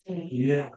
Yeah.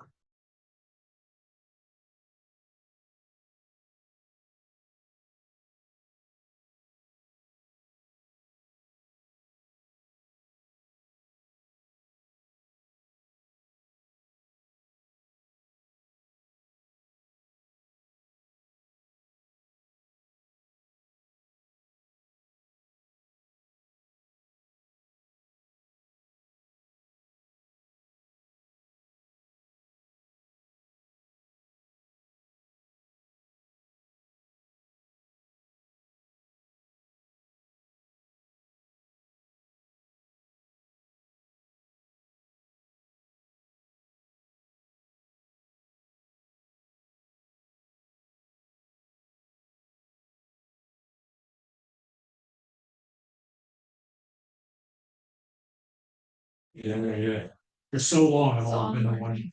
Yeah, yeah. For so long, I've only been the one,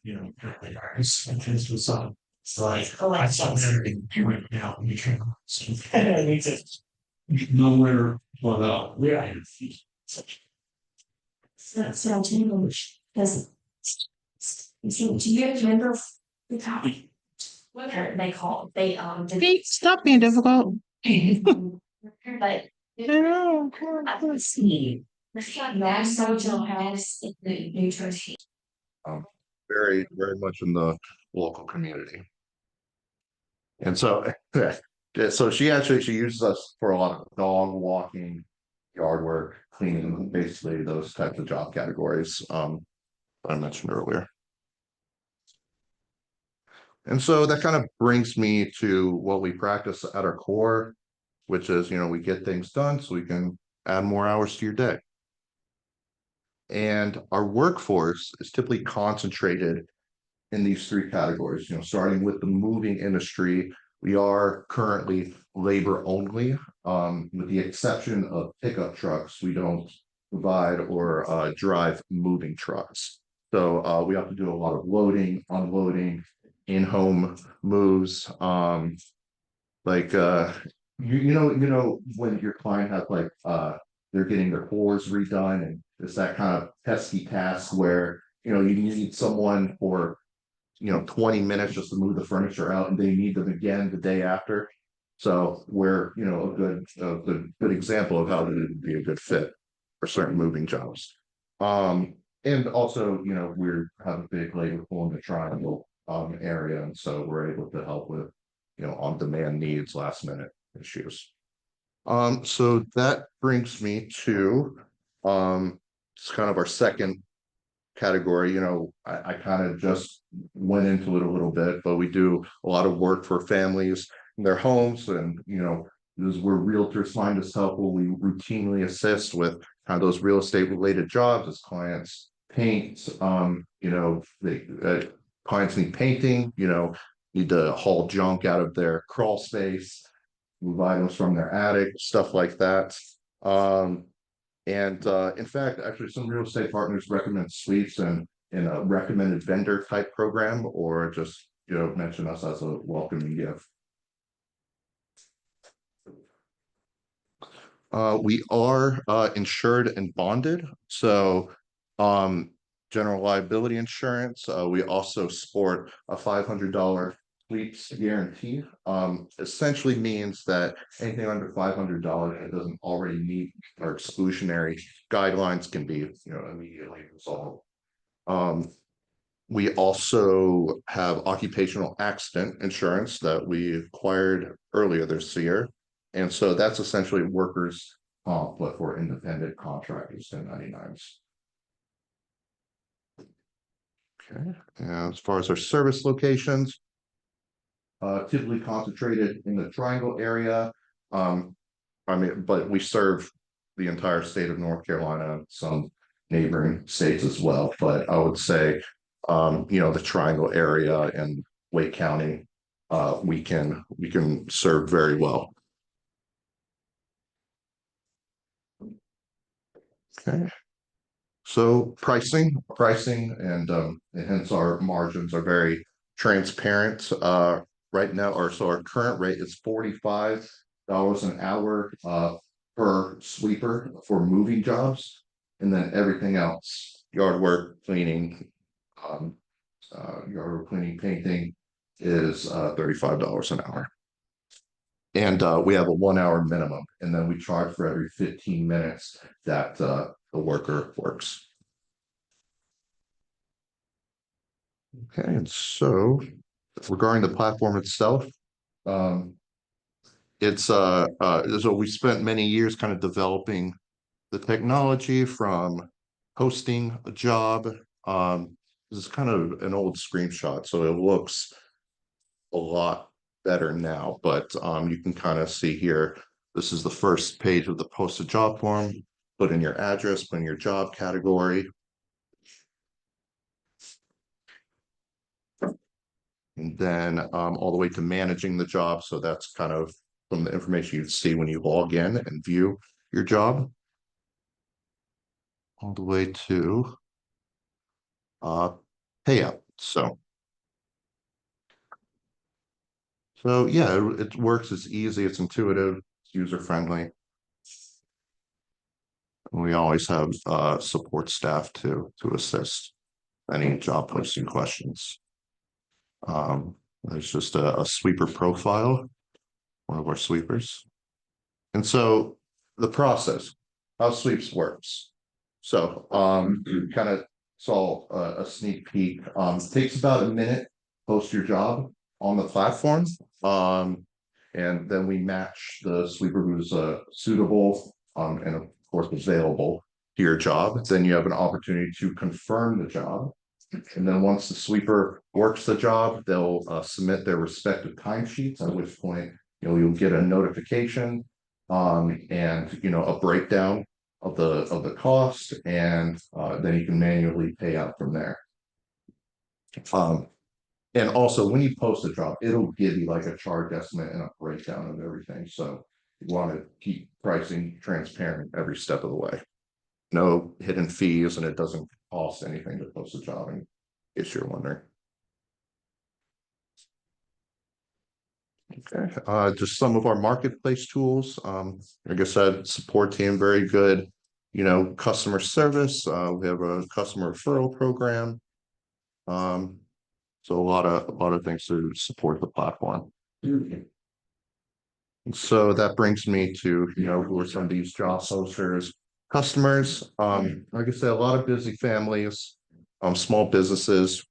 it's with some. It's like, oh, I saw everything right now. You can, I need to nowhere but yeah. That's what I'm saying. Because, do you guys remember the topic? What they called, Pete, stop being difficult. but I know. I can see. The social house in the New Jersey. um, very, very much in the local community. And so, so she uses us for a lot of dog walking, yard work, cleaning, basically those types of job categories, I mentioned earlier. And so that kind of brings me to what we practice at our core, which is, we get things done so we can add more hours to your day. And our workforce is typically concentrated in these three categories, starting with the moving industry. We are currently labor only, with the exception of pickup trucks. We don't provide or drive moving trucks. So we have to do a lot of loading, unloading, in-home moves. Like when your client has they're getting their floors redone, and it's that kind of pesky task where you need someone for 20 minutes just to move the furniture out, and they need them again the day after. So we're a good example of how it would be a good fit for certain moving jobs. And also we have a big labor pool in the triangle area, and so we're able to help with on demand needs, last minute issues. So that brings me to it's kind of our second category. I kind of just went into it a little bit, but we do a lot of work for families in their homes, and this is where realtors find us helpful. We routinely assist with kind of those real estate related jobs as clients paint. Clients need painting, need to haul junk out of their crawl space, move items from their attic, stuff like that. And in fact, actually, some real estate partners recommend suites and in a recommended vendor type program, or just mention us as a welcoming gift. We are insured and bonded, so general liability insurance. We also sport a $500 fleets guarantee. Essentially means that anything under $500 that doesn't already meet our exclusionary guidelines can be immediately resolved. We also have occupational accident insurance that we acquired earlier this year, and so that's essentially workers comp, but for independent contractors, 1099s. Okay, and as far as our service locations, typically concentrated in the triangle area. But we serve the entire state of North Carolina, some neighboring states as well. But I would say, the triangle area and Wake County, we can serve very well. Okay. So pricing, and hence our margins are very transparent. Right now, our current rate is $45 an hour per sweeper for moving jobs, and then everything else, yard work, cleaning, yard cleaning, painting is $35 an hour. And we have a 1 hour minimum, and then we charge for every 15 minutes that the worker works. Okay, and so regarding the platform itself, it's so we spent many years kind of developing the technology from posting a job. This is kind of an old screenshot, so it looks a lot better now, but you can kind of see here, this is the first page of the posted job form. Put in your address, put in your job category. And then all the way to managing the job. So that's kind of from the information you'd see when you log in and view your job. All the way to payout. So yeah, it works. It's easy. It's intuitive. It's user friendly. We always have support staff to assist any job posting questions. There's just a sweeper profile, one of our sweepers. And so the process, how sweeps works. So you kind of saw a sneak peek. It takes about a minute, post your job on the platform. And then we match the sweeper who's suitable and of course available to your job. Then you have an opportunity to confirm the job. And then once the sweeper works the job, they'll submit their respective timesheets, at which point you'll get a notification and a breakdown of the cost, and then you can manually pay out from there. And also when you post a job, it'll give you like a charge estimate and a breakdown of everything. So you want to keep pricing transparent every step of the way. No hidden fees, and it doesn't cost anything to post a job, in case you're wondering. Okay, just some of our marketplace tools. Like I said, support team, very good. Customer service. We have a customer referral program. So a lot of things to support the platform. So that brings me to who are some of these job posters. Customers, like I said, a lot of busy families, small businesses,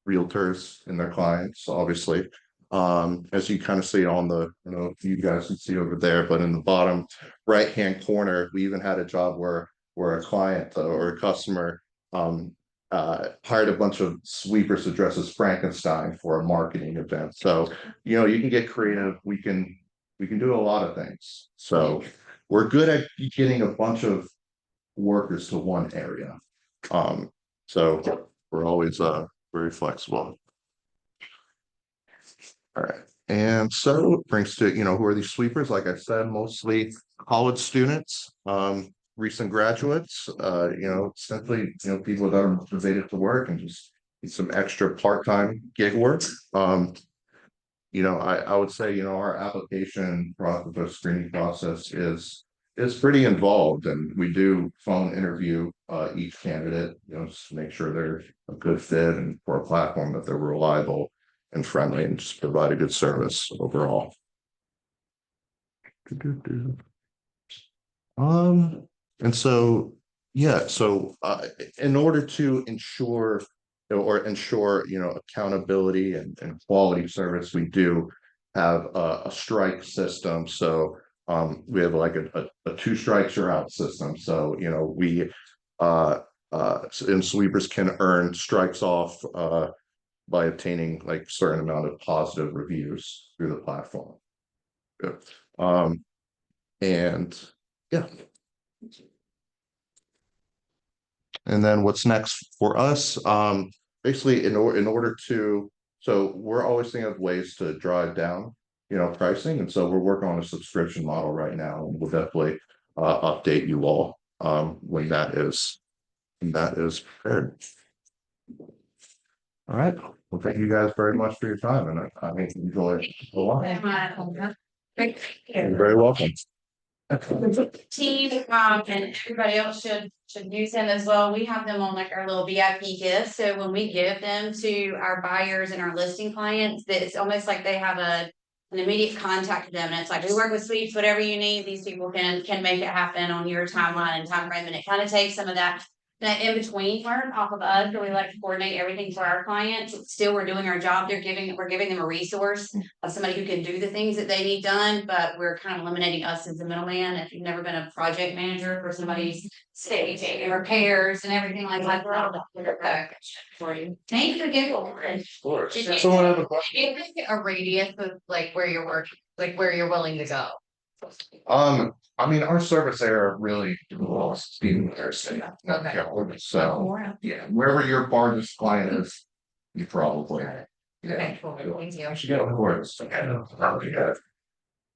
realtors and their clients, obviously. As you kind of see on the, if you guys can see over there, but in the bottom right hand corner, we even had a job where a client or a customer hired a bunch of sweepers to dress as Frankenstein for a marketing event. So you can get creative. We can do a lot of things. So we're good at getting a bunch of workers to one area. So we're always very flexible. All right. And so brings to, who are these sweepers? Like I said, mostly college students, recent graduates, essentially, people that are motivated to work and just need some extra part-time gig work. I would say, our application process or screening process is pretty involved, and we do phone interview each candidate, just to make sure they're a good fit and for a platform that they're reliable and friendly and just provide a good service overall. And so in order to ensure accountability and quality service, we do have a strike system. So we have like a two strikes you're out system. So we and sweepers can earn strikes off by obtaining like a certain amount of positive reviews through the platform. Good. And yeah. And then what's next for us? Basically, in order to, so we're always thinking of ways to drive down, pricing, and so we're working on a subscription model right now, and we'll definitely update you all when that is prepared. All right. Well, thank you guys very much for your time, and I enjoy it a lot. You're very welcome. team, and everybody else should use them as well. We have them on like our little VIP gifts. So when we give them to our buyers and our listing clients, that it's almost like they have an immediate contact with them. And it's like, we work with suites, whatever you need, these people can make it happen on your timeline and time frame. And it kind of takes some of that in between work off of us, so we like to coordinate everything for our clients. Still, we're doing our job. We're giving them a resource of somebody who can do the things that they need done, but we're kind of eliminating us as the middleman. If you've never been a project manager for somebody's staging and repairs and everything like that, we're all for you. Thank you again. Someone have a question? A radius of like where you're working, like where you're willing to go. I mean, our service area really involves being there, so, so, yeah, wherever your farthest client is, you probably. Okay, cool. Thank you. Yeah, of course.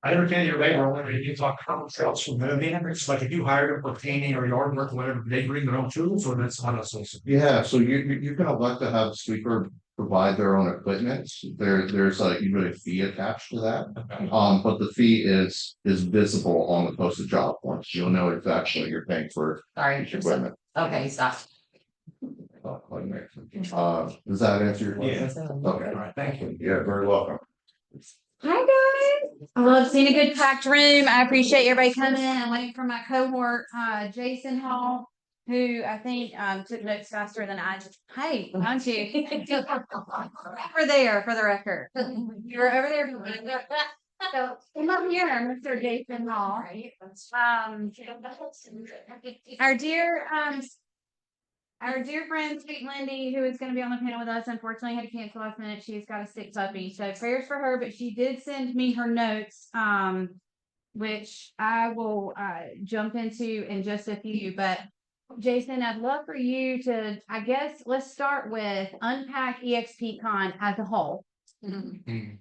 I understand your labor, only you talk about sales from them, it's like if you hire them for painting or yard work, whatever, they bring their own tools, or that's not us also. Yeah, so you can elect to have a sweeper provide their own equipment. There's usually a fee attached to that. But the fee is visible on the posted job forms. You'll know exactly what you're paying for Sorry. each equipment. Okay, stop. Does that answer your question? Yeah. Okay, All right, thank you. yeah, very welcome. Hi guys. I love seeing a good packed room. I appreciate everybody coming. I'm waiting for my cohort, Jason Hall, who I think took notes faster than I did. Hey, don't you? Over there for the record. You were over there. So come up here, Mr. Jason Hall. Our dear friend, Sweet Lindy, who is going to be on the panel with us, unfortunately had to cancel last minute. She's got a sick puppy. So prayers for her, but she did send me her notes, which I will jump into in just a few. But Jason, I'd love for you to, I guess, let's start with unpack eXpCon as a whole. And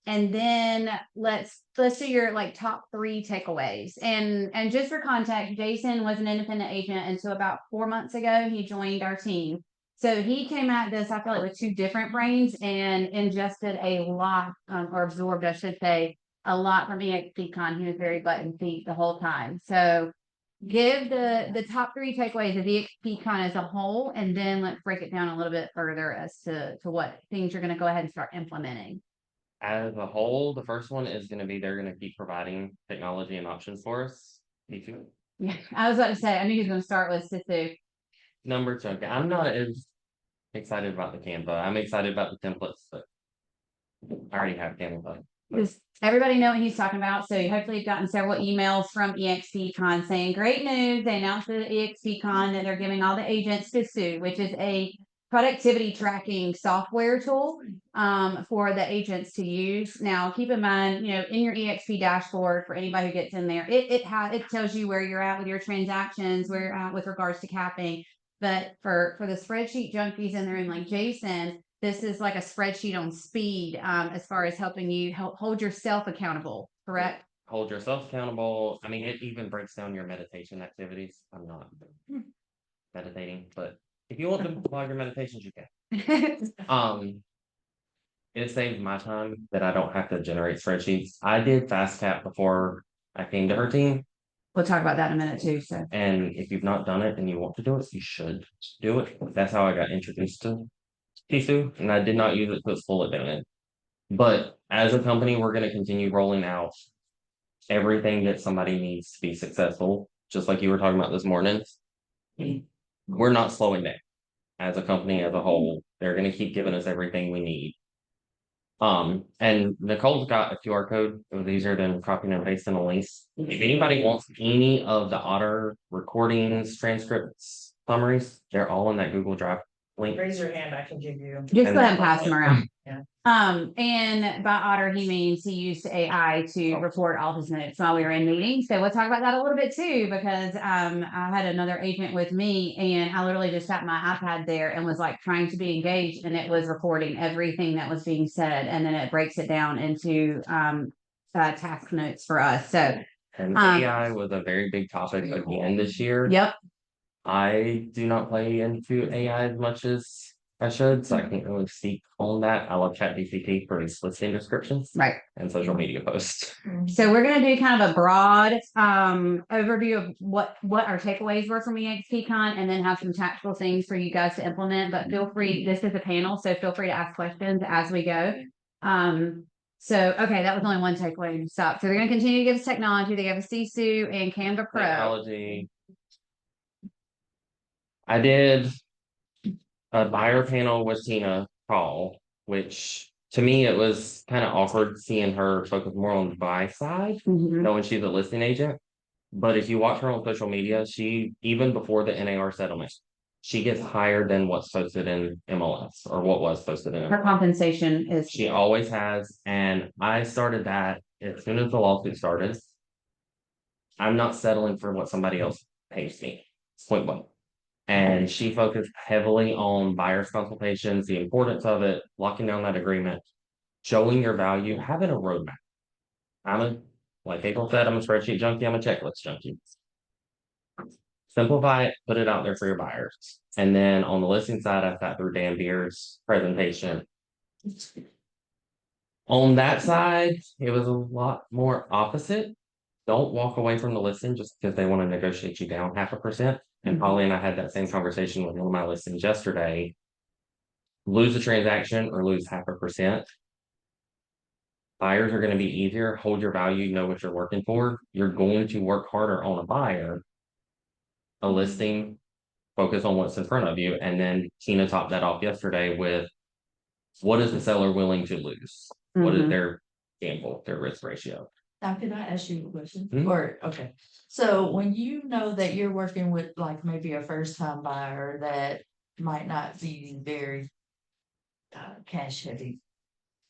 then let's do your like top 3 takeaways. And just for context, Jason was an independent agent until about 4 months ago. He joined our team. So he came at this, I feel like, with 2 different brains and ingested a lot, or absorbed, I should say, a lot from eXpCon. He was very button feet the whole time. So give the top 3 takeaways of eXpCon as a whole, and then let's break it down a little bit further as to what things you're going to go ahead and start implementing. As a whole, the first one is going to be they're going to keep providing technology and options for us. Me too. Yeah, I was about to say, I knew he was going to start with Sisu. Number 2, okay, I'm not as excited about the Canva. I'm excited about the templates, but I already have Canva. Does everybody know what he's talking about? So hopefully you've gotten several emails from eXpCon saying, great news, they announced at eXpCon that they're giving all the agents Sisu, which is a productivity tracking software tool for the agents to use. Now, keep in mind, in your eXp dashboard, for anybody who gets in there, it tells you where you're at with your transactions, where you're at with regards to capping. But for the spreadsheet junkies in the room like Jason, this is like a spreadsheet on speed, as far as helping you hold yourself accountable, correct? Hold yourself accountable. I mean, it even breaks down your meditation activities. I'm not meditating, but if you want to log your meditations, you can. It saves my time that I don't have to generate spreadsheets. I did FastCap before I came to her team. We'll talk about that in a minute too. So, and if you've not done it and you want to do it, you should do it. That's how I got introduced to Sisu, and I did not use it to its full advantage. But as a company, we're going to continue rolling out everything that somebody needs to be successful, just like you were talking about this morning. We're not slowing down as a company as a whole. They're going to keep giving us everything we need. And Nicole's got a QR code. It was easier than copying and pasting a link. If anybody wants any of the otter recordings, transcripts, summaries, they're all in that Google Drive link. Raise your hand, I can give you. just go ahead and pass them around. Yeah. And by Otter, he means he used AI to record all his notes while we were in meetings. So we'll talk about that a little bit too, because I had another agent with me, and I literally just had my iPad there and was like trying to be engaged, and it was recording everything that was being said, and then it breaks it down into task notes for us. So and AI was a very big topic again this year. Yep. I do not play into AI as much as I should, so I can't really speak on that. I love ChatGPT for its listing descriptions Right. and social media posts. So we're gonna do kind of a broad overview of what our takeaways were from eXpCon and then have some tactical things for you guys to implement. But feel free, this is a panel, so feel free to ask questions as we go. So okay, that was only one takeaway. Stop. So they're gonna continue to give us technology. They gave us Sisu and Canva Pro. Technology. I did a buyer panel with Tina call, which to me it was kind of awkward seeing her focus more on the buy side, Mhm. knowing she's a listing agent. But if you watch her on social media, she even before the NAR settlement, she gets higher than what's posted in MLS or what was posted in Her MLS. compensation is. She always has, and I started that as soon as the lawsuit started. I'm not settling for what somebody else pays me. Point blank. And she focused heavily on buyer's consultations, the importance of it, locking down that agreement, showing your value, having a roadmap. Like April said, I'm a spreadsheet junkie, I'm a checklist junkie. Simplify it, put it out there for your buyers. And then on the listing side, I sat through Dan Beer's presentation. On that side, it was a lot more opposite. Don't walk away from the listing just because they want to negotiate you down 0.5%. And Holly and I had that same conversation with one of my listings yesterday. Lose a transaction or lose 0.5%. Buyers are going to be easier. Hold your value, know what you're working for. You're going to work harder on a buyer. A listing, focus on what's in front of you. And then Tina topped that off yesterday with what is the seller willing to lose? What is their gamble, their risk ratio? Now, can I ask you a question? Mhm. Or, okay, so when you know that you're working with like maybe a first time buyer that might not be very cash heavy.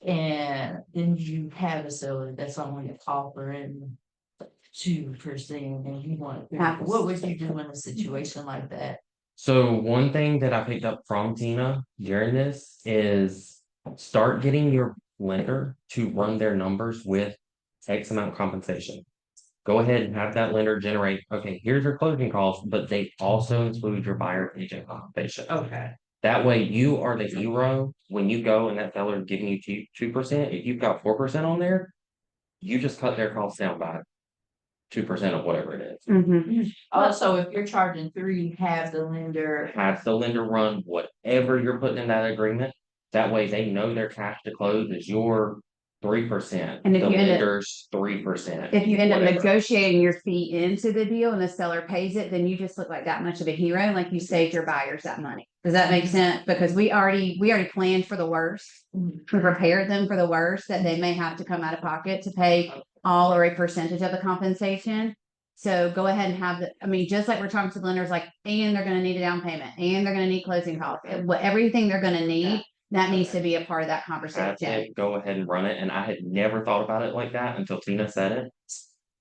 And then you have a seller that's only offering 2% and you want, what would you do in a situation like that? So one thing that I picked up from Tina during this is start getting your lender to run their numbers with X amount compensation. Go ahead and have that lender generate, okay, here's your closing costs, but they also include your buyer agent compensation. Okay. That way you are the hero when you go and that seller is giving you 2%. If you've got 4% on there, you just cut their costs down by 2% of whatever it is. Also, if you're charging 3, have the lender. Have the lender run whatever you're putting in that agreement. That way they know their cash to close is your 3%. And if the you end up- lender's 3%. If you end up whatever. negotiating your fee into the deal and the seller pays it, then you just look like that much of a hero, like you saved your buyers that money. Does that make sense? Because we already planned for the worst. We prepared them for the worst, that they may have to come out of pocket to pay all or a percentage of the compensation. So go ahead and have just like we're talking to the lenders, like, and they're gonna need a down payment, and they're gonna need closing costs, everything they're gonna need, that needs to be a part of that Have conversation. it, go ahead and run it. And I had never thought about it like that until Tina said it.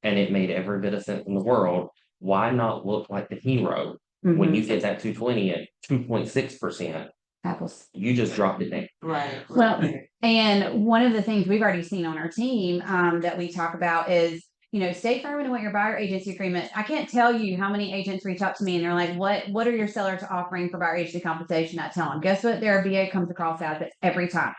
And it made every bit of sense in the world. Why not look like the hero when you get that 220 at 2.6%? Apples. You just dropped it down. Right. Well, and one of the things we've already seen on our team that we talk about is, stay firm in what your buyer agency agreement. I can't tell you how many agents reach out to me and they're like, what are your sellers offering for buyer agency compensation? I tell them, guess what? Their BA comes across as it every time.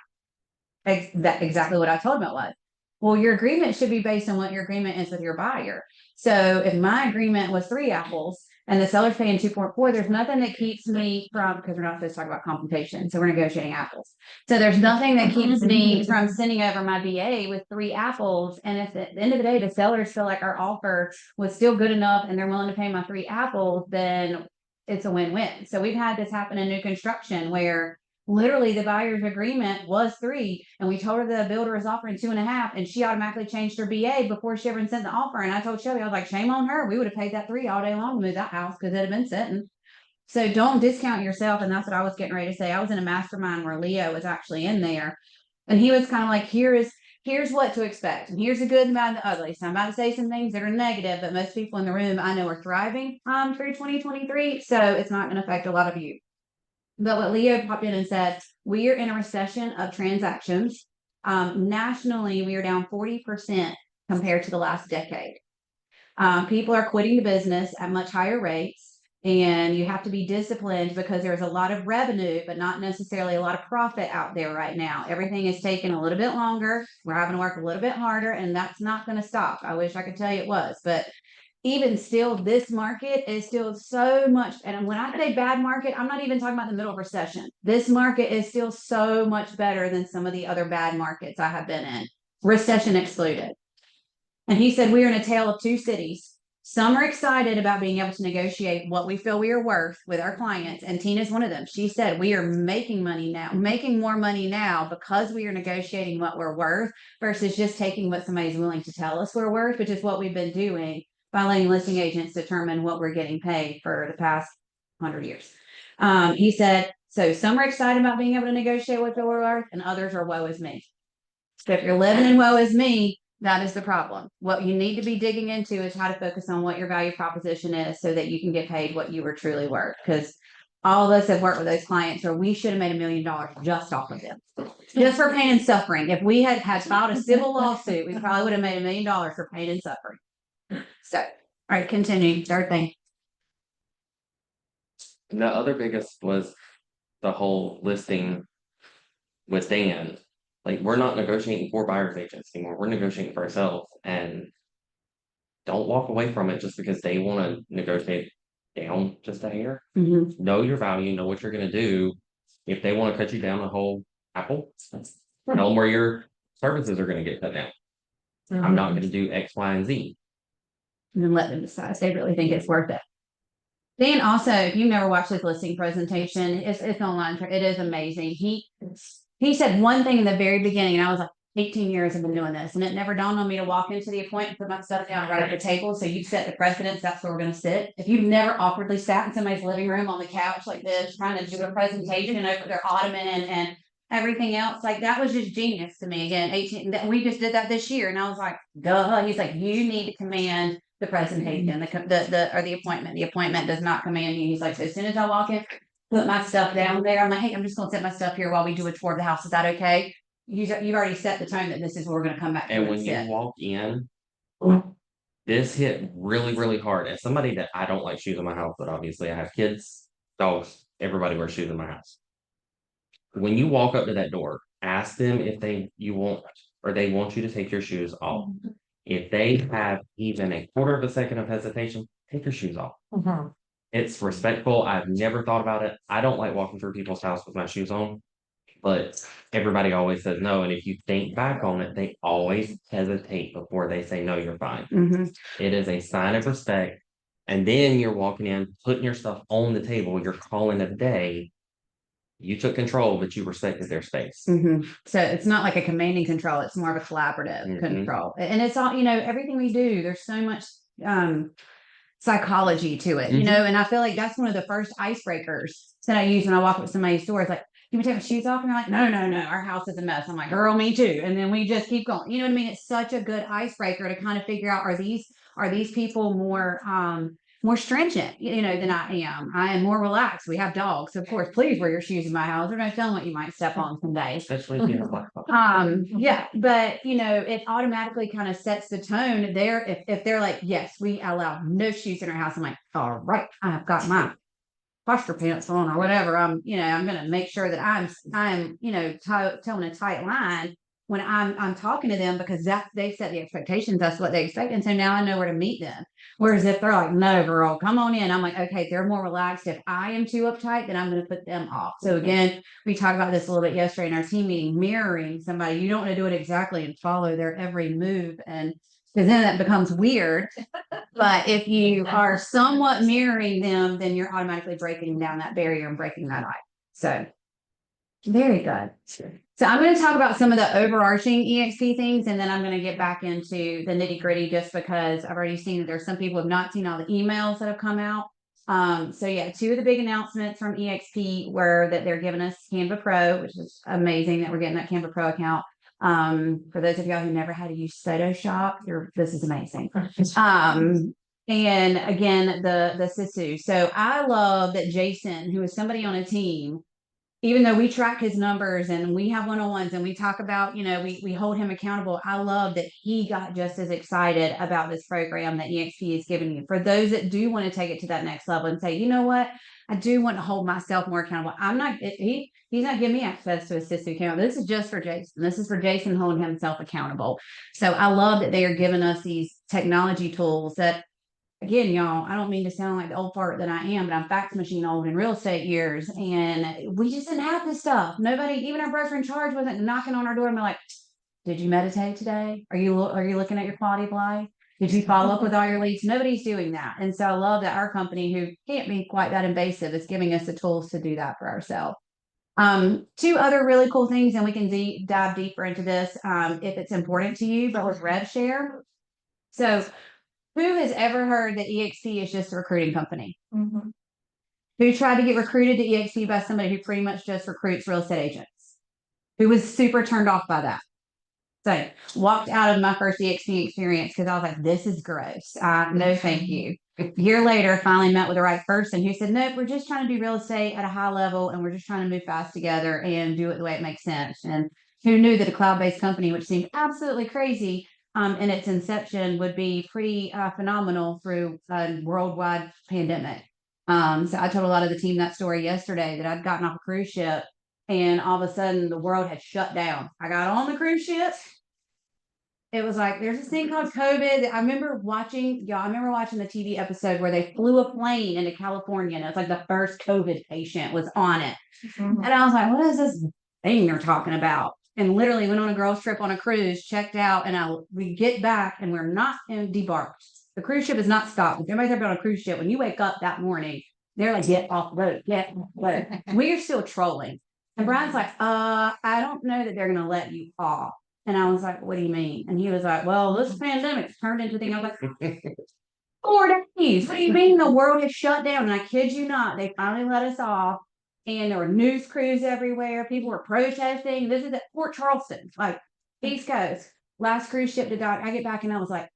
Exactly what I told them it was. Well, your agreement should be based on what your agreement is with your buyer. So if my agreement was 3 apples and the seller's paying 2.4, there's nothing that keeps me from, because we're not supposed to talk about compensation, so we're negotiating apples. So there's nothing that keeps me from sending over my BA with 3 apples. And if at the end of the day, the sellers feel like our offer was still good enough and they're willing to pay my 3 apples, then it's a win-win. So we've had this happen in new construction where literally the buyer's agreement was 3 and we told her the builder is offering 2.5 and she automatically changed her BA before she ever sent the offer. And I told Shelby, I was like, shame on her. We would have paid that 3 all day long to move that house because it had been sitting. So don't discount yourself. And that's what I was getting ready to say. I was in a mastermind where Leo was actually in there and he was kind of like, here's what to expect. And here's the good and bad and the ugly. So I'm about to say some things that are negative, but most people in the room I know are thriving through 2023. So it's not going to affect a lot of you. But what Leo popped in and said, we are in a recession of transactions. Nationally, we are down 40% compared to the last decade. People are quitting the business at much higher rates. And you have to be disciplined because there's a lot of revenue, but not necessarily a lot of profit out there right now. Everything is taking a little bit longer. We're having to work a little bit harder, and that's not going to stop. I wish I could tell you it was, but even still, this market is still so much. And when I say bad market, I'm not even talking about the middle of recession. This market is still so much better than some of the other bad markets I have been in, recession excluded. And he said, we are in a tale of two cities. Some are excited about being able to negotiate what we feel we are worth with our clients. And Tina's one of them. She said, we are making money now, making more money now because we are negotiating what we're worth versus just taking what somebody's willing to tell us we're worth, which is what we've been doing by letting listing agents determine what we're getting paid for the past 100 years. He said, so some are excited about being able to negotiate what they're worth and others are woe is me. So if you're living in woe is me, that is the problem. What you need to be digging into is how to focus on what your value proposition is so that you can get paid what you were truly worth. Because all of us have worked with those clients where we should have made $1 million just off of them, just for pain and suffering. If we had filed a civil lawsuit, we probably would have made $1 million for pain and suffering. So, all right, continue. Third thing. The other biggest was the whole listing with Dan. Like, we're not negotiating for buyer's agents anymore. We're negotiating for ourselves, and don't walk away from it just because they want to negotiate down just a hair. Mm-hmm. Know your value, know what you're going to do. If they want to cut you down a whole apple, tell them where your services are going to get cut down. I'm not going to do X, Y, and Z. And then let them decide if they really think it's worth it. Dan also, if you've never watched his listing presentation, it's online. It is amazing. He said one thing in the very beginning, and I was like, 18 years I've been doing this, and it never dawned on me to walk into the appointment, put my stuff down right at the table. So you set the precedence, that's where we're going to sit. If you've never awkwardly sat in somebody's living room on the couch like this, trying to do a presentation and open their ottoman and everything else, like that was just genius to me. Again, 18, we just did that this year, and I was like, duh. He's like, you need to command the presentation, the appointment. The appointment does not command you. He's like, so as soon as I walk in, put my stuff down there. I'm like, hey, I'm just gonna set my stuff here while we do a tour of the house. Is that okay? You've already set the tone that this is where we're gonna come back. And when you walk in, this hit really, really hard. As somebody that I don't like shoes in my house, but obviously I have kids, dogs, everybody wears shoes in my house. When you walk up to that door, ask them if they want you to take your shoes off. If they have even a quarter of a second of hesitation, take your shoes off. It's respectful. I've never thought about it. I don't like walking through people's house with my shoes on, but everybody always says no. And if you think back on it, they always hesitate before they say, no, you're fine. It is a sign of respect. And then you're walking in, putting your stuff on the table. You're calling it a day. You took control, but you respected their space. So it's not like a commanding control. It's more of a collaborative control. And it's all, everything we do, there's so much psychology to it, and I feel like that's one of the first icebreakers that I use when I walk up to somebody's store. It's like, can we take our shoes off? And they're like, no, our house is a mess. I'm like, girl, me too. And then we just keep going. You know what I mean? It's such a good icebreaker to kind of figure out, are these people more stringent, than I am. I am more relaxed. We have dogs. Of course, please wear your shoes in my house. They're not telling what you might step on someday. Especially if you have black dogs. Yeah, but it automatically kind of sets the tone there. If they're like, yes, we allow no shoes in our house. I'm like, all right, I've got my posture pants on or whatever. I'm going to make sure that I'm telling a tight line when I'm talking to them, because they set the expectations. That's what they expect. And so now I know where to meet them. Whereas if they're like, no, girl, come on in. I'm like, okay, they're more relaxed. If I am too uptight, then I'm going to put them off. So again, we talked about this a little bit yesterday in our team meeting, mirroring somebody. You don't want to do it exactly and follow their every move. And because then that becomes weird. But if you are somewhat mirroring them, then you're automatically breaking down that barrier and breaking that ice. So very good. So I'm going to talk about some of the overarching eXp things, and then I'm going to get back into the nitty gritty, just because I've already seen that there's some people who have not seen all the emails that have come out. So yeah, two of the big announcements from eXp were that they're giving us Canva Pro, which is amazing that we're getting that Canva Pro account. For those of y'all who never had to use Photoshop, this is amazing. And again, the Sisu. So I love that Jason, who is somebody on a team, even though we track his numbers and we have one-on-ones and we talk about, we hold him accountable. I love that he got just as excited about this program that eXp is giving you. For those that do want to take it to that next level and say, you know what, I do want to hold myself more accountable. He's not giving me access to a assistant account. This is just for Jason. This is for Jason holding himself accountable. So I love that they are giving us these technology tools that, again, y'all, I don't mean to sound like the old fart that I am, but I'm fax machine old in real estate years. And we just didn't have this stuff. Nobody, even our broker in charge wasn't knocking on our door and be like, did you meditate today? Are you looking at your quality of life? Did you follow up with all your leads? Nobody's doing that. And so I love that our company, who can't be quite that invasive, is giving us the tools to do that for ourselves. Two other really cool things, and we can dive deeper into this if it's important to you, but with rev share. So who has ever heard that eXp is just a recruiting company? Mhm. Who tried to get recruited to eXp by somebody who pretty much just recruits real estate agents? Who was super turned off by that? So walked out of my first eXp experience because I was like, this is gross. No, thank you. A year later, finally met with the right person who said, nope, we're just trying to do real estate at a high level and we're just trying to move fast together and do it the way it makes sense. And who knew that a cloud-based company, which seemed absolutely crazy in its inception, would be pretty phenomenal through a worldwide pandemic. So I told a lot of the team that story yesterday, that I'd gotten off a cruise ship and all of a sudden the world had shut down. I got on the cruise ship. It was like, there's this thing called COVID. I remember watching the TV episode where they flew a plane into California, and it was like the first COVID patient was on it. Mhm. And I was like, what is this thing they're talking about? And literally went on a girls trip on a cruise, checked out, and we get back and we're not debarked. The cruise ship is not stopped. If anybody's ever been on a cruise ship, when you wake up that morning, they're like, get off the boat, get off the boat. We are still trolling. And Brian's like, I don't know that they're gonna let you off. And I was like, what do you mean? And he was like, well, this pandemic's turned into a thing. I was like, 4 days. What do you mean the world has shut down? And I kid you not, they finally let us off. And there were news crews everywhere. People were protesting. This is at Port Charleston, like East Coast. Last cruise ship to dock. I get back and I was like,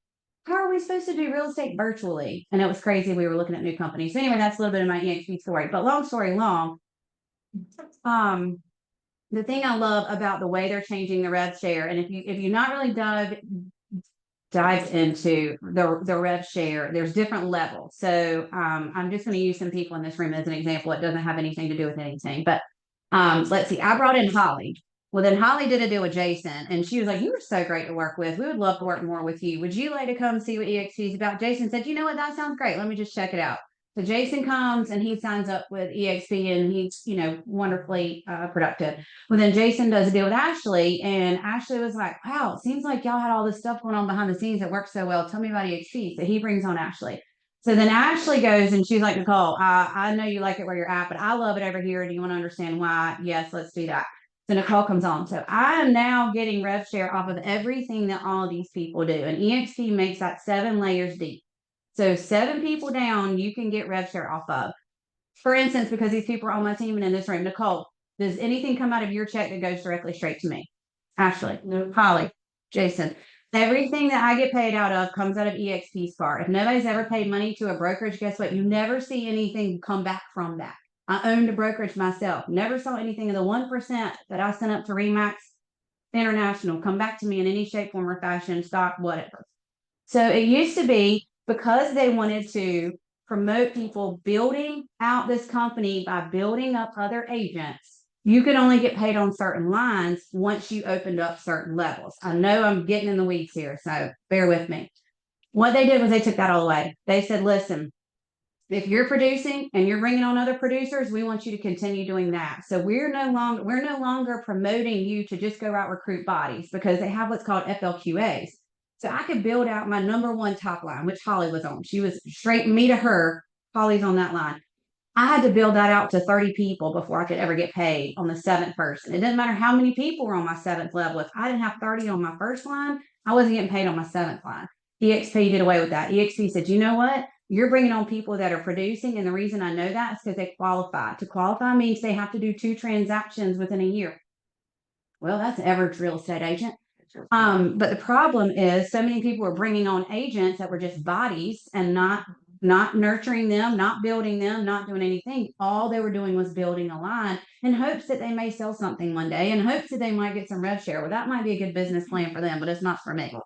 how are we supposed to do real estate virtually? And it was crazy. We were looking at new companies. So anyway, that's a little bit of my eXp story. But long story long, the thing I love about the way they're changing the rev share, and if you not really dived into the rev share, there's different levels. So I'm just going to use some people in this room as an example. It doesn't have anything to do with anything, but let's see. I brought in Holly. Well, then Holly did a deal with Jason, and she was like, you were so great to work with. We would love to work more with you. Would you like to come see what eXp is about? Jason said, you know what, that sounds great. Let me just check it out. So Jason comes and he signs up with eXp, and he's, wonderfully productive. Well, then Jason does a deal with Ashley, and Ashley was like, wow, it seems like y'all had all this stuff going on behind the scenes that works so well. Tell me about eXp. So he brings on Ashley. So then Ashley goes and she's like, Nicole, I know you like it where you're at, but I love it over here. Do you want to understand why? Yes, let's do that. So Nicole comes on. So I am now getting rev share off of everything that all of these people do. And eXp makes that 7 layers deep. So 7 people down, you can get rev share off of. For instance, because these people are on my team and in this room, Nicole, does anything come out of your check that goes directly straight to me? Ashley, no. Holly, Jason, everything that I get paid out of comes out of eXp's part. If nobody's ever paid money to a brokerage, guess what? You never see anything come back from that. I owned a brokerage myself. Never saw anything of the 1% that I sent up to Remax International come back to me in any shape, form, or fashion, stock, whatever. So it used to be, because they wanted to promote people building out this company by building up other agents, you could only get paid on certain lines once you opened up certain levels. I know I'm getting in the weeds here, so bear with me. What they did was they took that all away. They said, listen, if you're producing and you're bringing on other producers, we want you to continue doing that. So we're no longer promoting you to just go out recruit bodies, because they have what's called FLQAs. So I could build out my number 1 top line, which Holly was on. She was straight me to her. Holly's on that line. I had to build that out to 30 people before I could ever get paid on the 7th person. It didn't matter how many people were on my 7th level. If I didn't have 30 on my first line, I wasn't getting paid on my 7th line. eXp did away with that. eXp said, you know what? You're bringing on people that are producing. And the reason I know that is because they qualify. To qualify means they have to do 2 transactions within a year. Well, that's average real estate agent. But the problem is so many people were bringing on agents that were just bodies and not not nurturing them, not building them, not doing anything. All they were doing was building a line in hopes that they may sell something one day, in hopes that they might get some rev share. Well, that might be a good business plan for them, but it's not for me.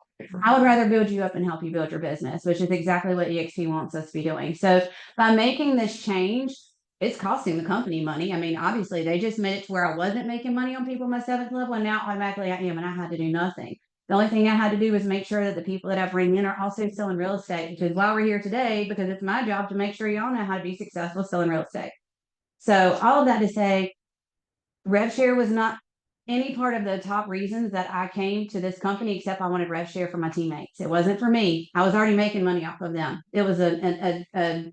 I would rather build you up and help you build your business, which is exactly what eXp wants us to be doing. So by making this change, it's costing the company money. I mean, obviously, they just made it to where I wasn't making money on people in my 7th level, and now automatically I am, and I had to do nothing. The only thing I had to do was make sure that the people that I bring in are also selling real estate, because while we're here today, because it's my job to make sure y'all know how to be successful selling real estate. So all of that to say, rev share was not any part of the top reasons that I came to this company, except I wanted rev share for my teammates. It wasn't for me. I was already making money off of them. It was a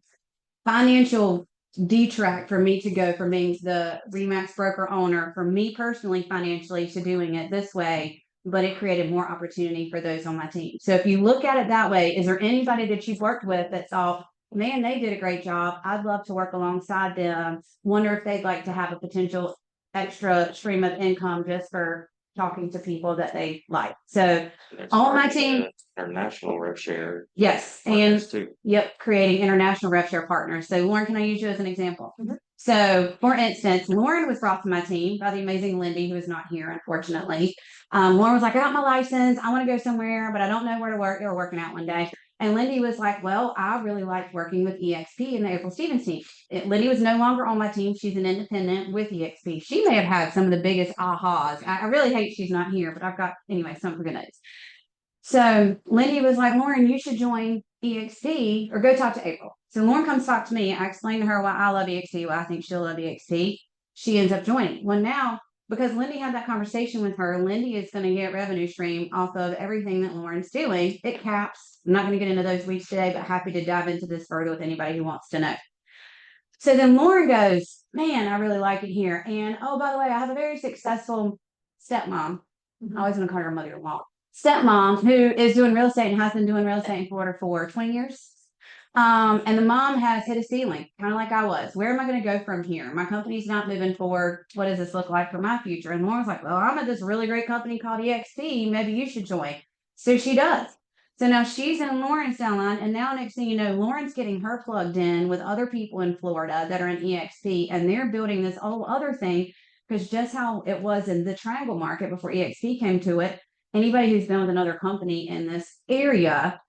financial detract for me to go from being the Remax broker owner, for me personally, financially, to doing it this way. But it created more opportunity for those on my team. So if you look at it that way, is there anybody that you've worked with that's all, man, they did a great job, I'd love to work alongside them, wonder if they'd like to have a potential extra stream of income just for talking to people that they like. So on my team, International rev share. yes, and partners too. yep, creating international rev share partners. So Lauren, can I use you as an example? So for instance, Lauren was brought to my team by the amazing Lindy, who is not here, unfortunately. Lauren was like, I got my license, I want to go somewhere, but I don't know where to work. They were working out one day. And Lindy was like, well, I really liked working with eXp and the April Stevens team. Lindy was no longer on my team. She's an independent with eXp. She may have had some of the biggest ahas. I really hate she's not here, but I've got, anyway, some good notes. So Lindy was like, Lauren, you should join eXp or go talk to April. So Lauren comes talk to me. I explain to her why I love eXp, why I think she'll love eXp. She ends up joining. Well, now, because Lindy had that conversation with her, Lindy is going to get revenue stream off of everything that Lauren's doing. It caps. I'm not going to get into those weeks today, but happy to dive into this further with anybody who wants to know. So then Lauren goes, man, I really like it here. And oh, by the way, I have a very successful stepmom. I always want to call her mother-in-law. Stepmom who is doing real estate and has been doing real estate in Florida for 20 years. And the mom has hit a ceiling, kind of like I was. Where am I going to go from here? My company's not moving forward. What does this look like for my future? And Lauren's like, well, I'm at this really great company called eXp. Maybe you should join. So she does. So now she's in Lauren's downline, and now next thing you know, Lauren's getting her plugged in with other people in Florida that are in eXp, and they're building this whole other thing, because just how it was in the triangle market before eXp came to it, anybody who's been with another company in this area,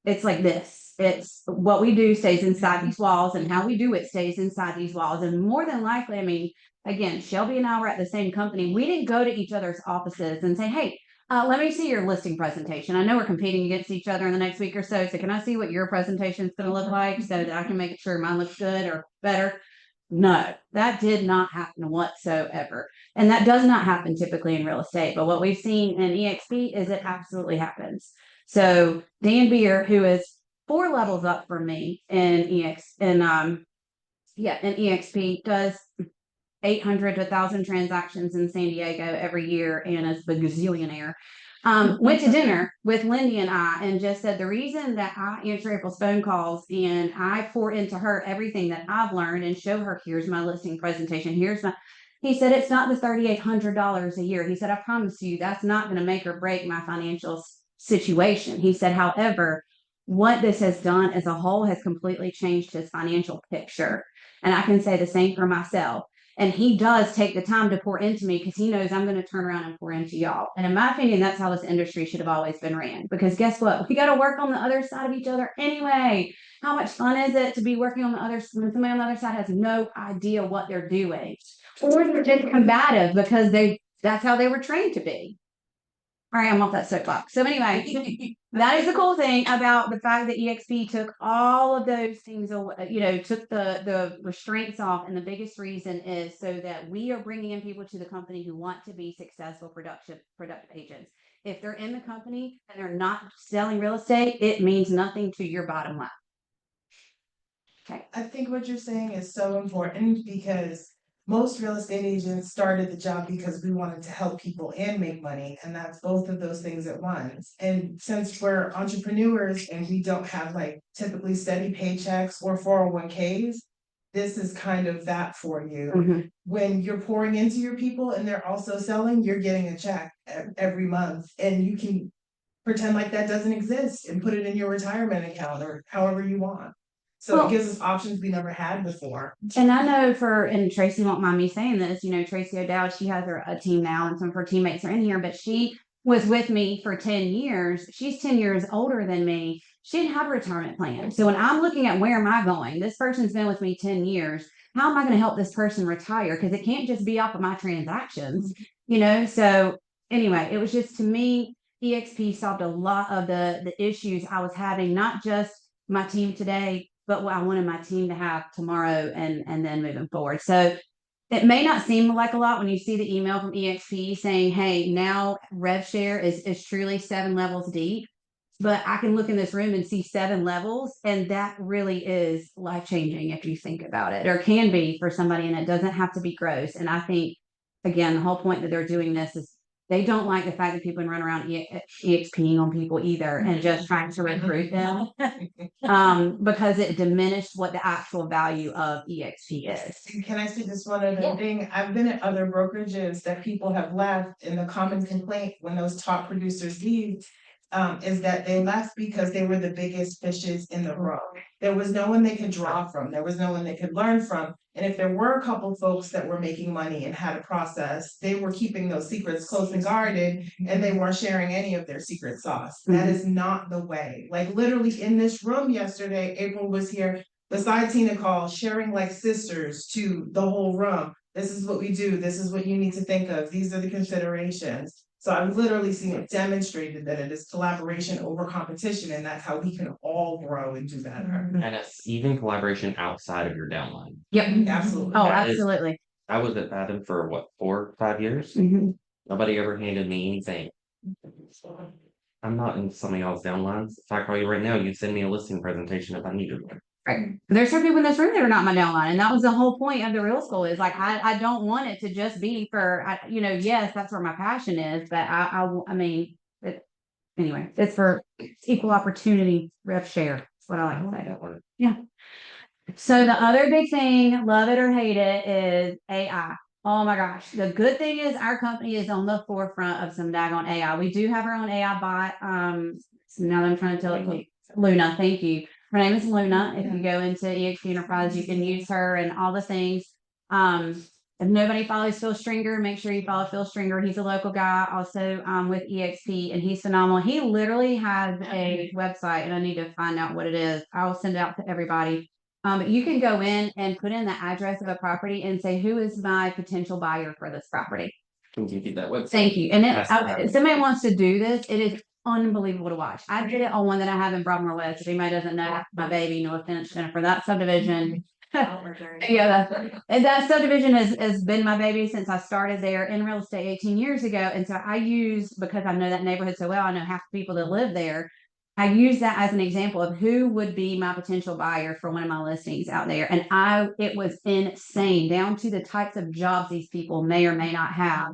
it's like this. It's what we do stays inside these walls, and how we do it stays inside these walls. And more than likely, I mean, again, Shelby and I were at the same company. We didn't go to each other's offices and say, hey, let me see your listing presentation. I know we're competing against each other in the next week or so. So can I see what your presentation is going to look like so that I can make sure mine looks good or better? No, that did not happen whatsoever. And that does not happen typically in real estate. But what we've seen in eXp is it absolutely happens. So Dan Beer, who is 4 levels up from me in eXp, does 800 to 1,000 transactions in San Diego every year and is the gazillionaire. Went to dinner with Lindy and I and just said the reason that I answer April's phone calls and I pour into her everything that I've learned and show her, here's my listing presentation, he said, it's not the $3,800 a year. He said, I promise you, that's not going to make or break my financial situation. He said, however, what this has done as a whole has completely changed his financial picture. And I can say the same for myself. And he does take the time to pour into me because he knows I'm going to turn around and pour into y'all. And in my opinion, that's how this industry should have always been ran. Because guess what? We got to work on the other side of each other anyway. How much fun is it to be working on the other when somebody on the other side has no idea what they're doing? Or they're just combative because that's how they were trained to be. All right, I'm off that soapbox. So anyway, that is the cool thing about the fact that eXp took all of those things away, took the restraints off. And the biggest reason is so that we are bringing in people to the company who want to be successful, productive agents. If they're in the company and they're not selling real estate, it means nothing to your bottom line. Okay. I think what you're saying is so important because most real estate agents started the job because we wanted to help people and make money, and that's both of those things at once. And since we're entrepreneurs and we don't have like typically steady paychecks or 401ks, this is kind of that for you. Mm-hmm. When you're pouring into your people and they're also selling, you're getting a check every month, and you can pretend like that doesn't exist and put it in your retirement account or however you want. So Well- it gives us options we never had before. And I know and Tracy won't mind me saying this, Tracy O'Dowd, she has a team now and some of her teammates are in here, but she was with me for 10 years. She's 10 years older than me. She didn't have a retirement plan. So when I'm looking at where am I going, this person's been with me 10 years. How am I going to help this person retire? Because it can't just be off of my transactions, So anyway, it was just to me, eXp solved a lot of the issues I was having, not just my team today, but what I wanted my team to have tomorrow and then moving forward. So it may not seem like a lot when you see the email from eXp saying, hey, now rev share is truly 7 levels deep. But I can look in this room and see 7 levels, and that really is life-changing if you think about it, or can be for somebody, and it doesn't have to be gross. And I think, again, the whole point that they're doing this is they don't like the fact that people can run around eXping on people either and just trying to recruit them because it diminished what the actual value of eXp is. Can I say just one other Yeah. thing? I've been at other brokerages that people have left, and the common complaint when those top producers leave is that they left because they were the biggest fishes in the room. There was no one they could draw from. There was no one they could learn from. And if there were a couple folks that were making money and had a process, they were keeping those secrets close and guarded, and they weren't sharing any of their secret sauce. That is not the way. Like literally in this room yesterday, April was here beside Tina Call, sharing like sisters to the whole room. This is what we do. This is what you need to think of. These are the considerations. So I've literally seen it demonstrated that it is collaboration over competition, and that's how we can all grow and do better. And it's even collaboration outside of your downline. Yep. Absolutely. Oh, That is- absolutely. I was at Fathom for what, 4 or 5 years? Mhm. Nobody ever handed me anything. I'm not in some of y'all's downlines. If I call you right now, you send me a listing presentation if I needed one. Right. There's some people in this room that are not my downline, and that was the whole point of the real school. Is like I don't want it to just be for yes, that's where my passion is, but I mean, anyway, it's for equal opportunity rev share. That's what I like to say. That one. So the other big thing, love it or hate it, is AI. Oh my gosh. The good thing is our company is on the forefront of some daggone AI. We do have our own AI bot. So now that I'm trying to tell it, Luna, thank you. Her name is Luna. If you go into eXp Enterprise, you can use her and all the things. If nobody follows Phil Stringer, make sure you follow Phil Stringer. He's a local guy also with eXp, and he's phenomenal. He literally has a website, and I need to find out what it is. I'll send it out to everybody. But you can go in and put in the address of a property and say, who is my potential buyer for this property? Can give you that website. Thank you. And That's if somebody wants to do this, it is unbelievable to watch. I did it on one that I have in Broadmoor West. If anybody doesn't know, my baby, no offense, Jennifer, that subdivision. And that subdivision has been my baby since I started there in real estate 18 years ago. And so because I know that neighborhood so well, I know half the people that live there. I use that as an example of who would be my potential buyer for one of my listings out there. And it was insane, down to the types of jobs these people may or may not have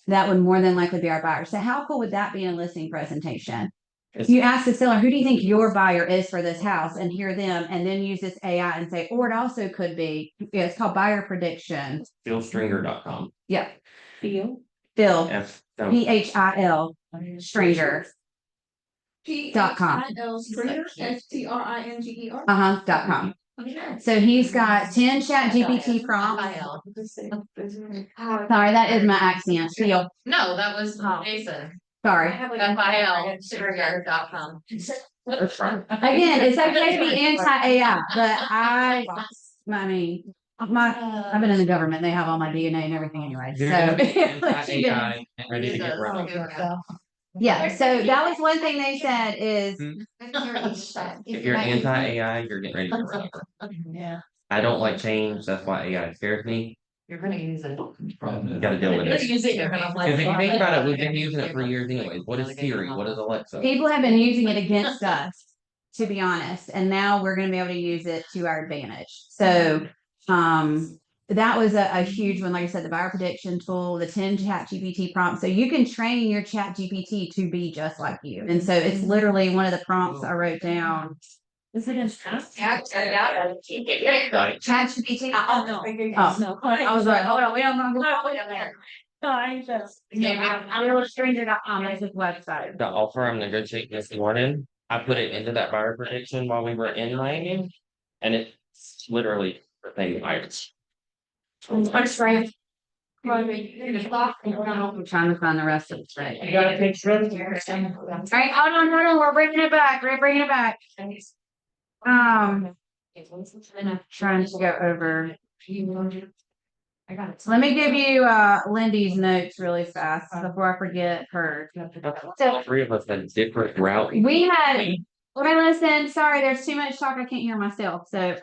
that would more than likely be our buyer. So how cool would that be in a listing presentation? It's- You ask the seller, who do you think your buyer is for this house, and hear them, and then use this AI and say, or it also could be, it's called buyer prediction. PhilStringer.com. Yeah. Feel. Phil, F. no, PHIL, Stringer. .com. .com. So he's got 10 chat GPT prompts. Sorry, that is my accent. Phil, No, that was Jason. sorry. FIL.com. Again, it's okay to be anti-AI, but I mean, I've been in the government. They have all my DNA and everything anyway. So AI, ready to get rid of. yeah, so that was one thing they said is If you're anti-AI, you're getting ready to get rid of it. Yeah. I don't like change. That's why AI scares me. You're gonna use it. You gotta deal with You're gonna it. use it, you're gonna like. Because if you think about it, we've been using it for years anyways. What is Siri? What is Alexa? people have been using it against us, to be honest, and now we're going to be able to use it to our advantage. So that was a huge one. Like I said, the buyer prediction tool, the 10 chat GPT prompts. So you can train your chat GPT to be just like you. And so it's literally one of the prompts I wrote down. Is it in? Chat GPT. Oh, I was like, hold on, we don't know. Stranger.com is his website. The offer I'm negotiating this morning, I put it into that buyer prediction while we were in Miami. And it's literally the thing buyers. I'm trying to find the rest of it, right? You gotta take shrimp. Alright, hold on, we're bringing it back, trying to go over. I got it. Let me give you, Lindy's notes really fast before I forget her. All three of us had different route. We had, okay, listen, sorry, there's too much talk. I can't hear myself. So,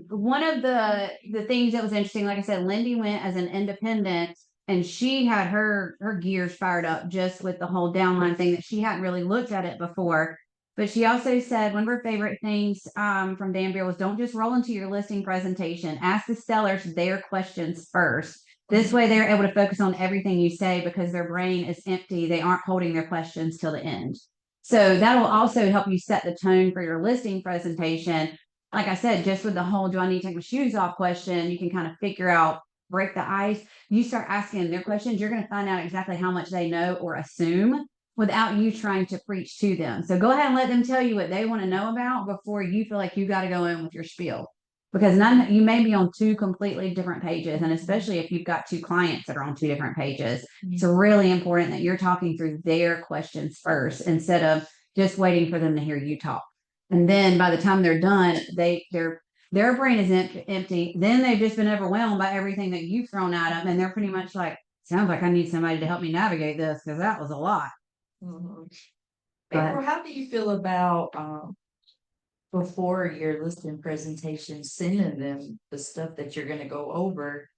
one of the things that was interesting, like I said, Lindy went as an independent and she had her gears fired up just with the whole downline thing that she hadn't really looked at it before. But she also said one of her favorite things, from Danville was don't just roll into your listing presentation. Ask the sellers their questions first. This way they're able to focus on everything you say because their brain is empty. They aren't holding their questions till the end. So that will also help you set the tone for your listing presentation. Like I said, just with the whole do I need to take my shoes off question, you can kind of figure out, break the ice. You start asking their questions, you're going to find out exactly how much they know or assume without you trying to preach to them. So go ahead and let them tell you what they want to know about before you feel like you got to go in with your spiel. Because you may be on two completely different pages, and especially if you've got two clients that are on two different pages, it's really important that you're talking through their questions first instead of just waiting for them to hear you talk. And then by the time they're done, their brain is empty. Then they've just been overwhelmed by everything that you've thrown at them, and they're pretty much like, sounds like I need somebody to help me navigate this because that was a lot. Mhm. Go ahead. April, how do you feel about, before your listing presentation, sending them the stuff that you're gonna go over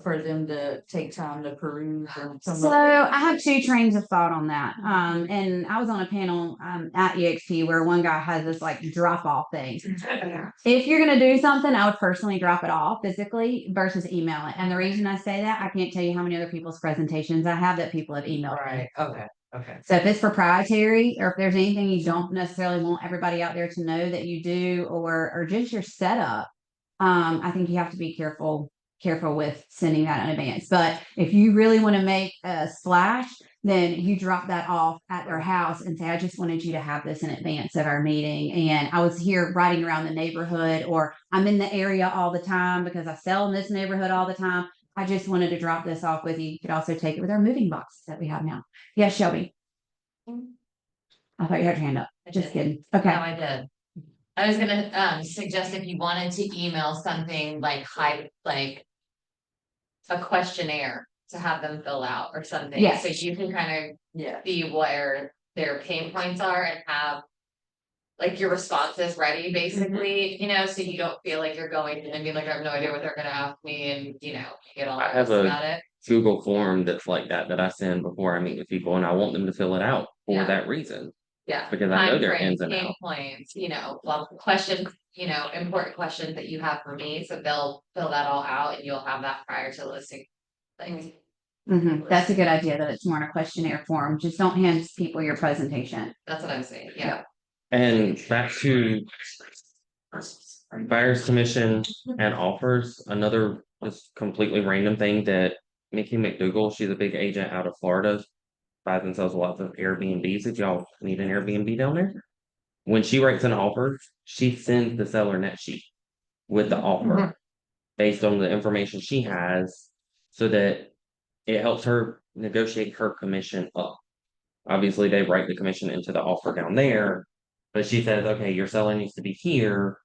for them to take time to peruse and come So up? I have two trains of thought on that. And I was on a panel at eXp where one guy has this like drop off thing. If you're gonna do something, I would personally drop it off physically versus email it. And the reason I say that, I can't tell you how many other people's presentations I have that people have emailed me. Right, okay, okay. So if it's proprietary, or if there's anything you don't necessarily want everybody out there to know that you do, or just your setup, I think you have to be careful with sending that in advance. But if you really want to make a splash, then you drop that off at their house and say, I just wanted you to have this in advance of our meeting. And I was here riding around the neighborhood, or I'm in the area all the time because I sell in this neighborhood all the time. I just wanted to drop this off with you. You could also take it with our moving boxes that we have now. Yes, Shelby. I thought you had your hand up. Just kidding. No, Okay. I did. I was gonna suggest if you wanted to email something like like a questionnaire to have them fill out or something. Yes. So you can kind of Yeah. see where their pain points are and have like your responses ready, basically, you know, so you don't feel like you're going in and be like, I have no idea what they're gonna ask me, and you know, get all I have nervous a- about it. Google form that's like that I send before I meet with people, and I want them to fill it out for Yeah. that reason. Yeah. Because I know their Timeframe, ins and pain outs. points, you know, well, questions, you know, important questions that you have for me, so they'll fill that all out and you'll have that prior to listing things. That's a good idea that it's more in a questionnaire form. Just don't hand people your presentation. That's what I'm saying, yeah. And back to buyer's commission and offers, another just completely random thing that Mickey McDougal, she's a big agent out of Florida, buys and sells lots of Airbnbs. If y'all need an Airbnb down there, when she writes an offer, she sends the seller net sheet with the offer based on the information she has, so that it helps her negotiate her commission up. Obviously, they write the commission into the offer down there, but she says, okay, your seller needs to be here.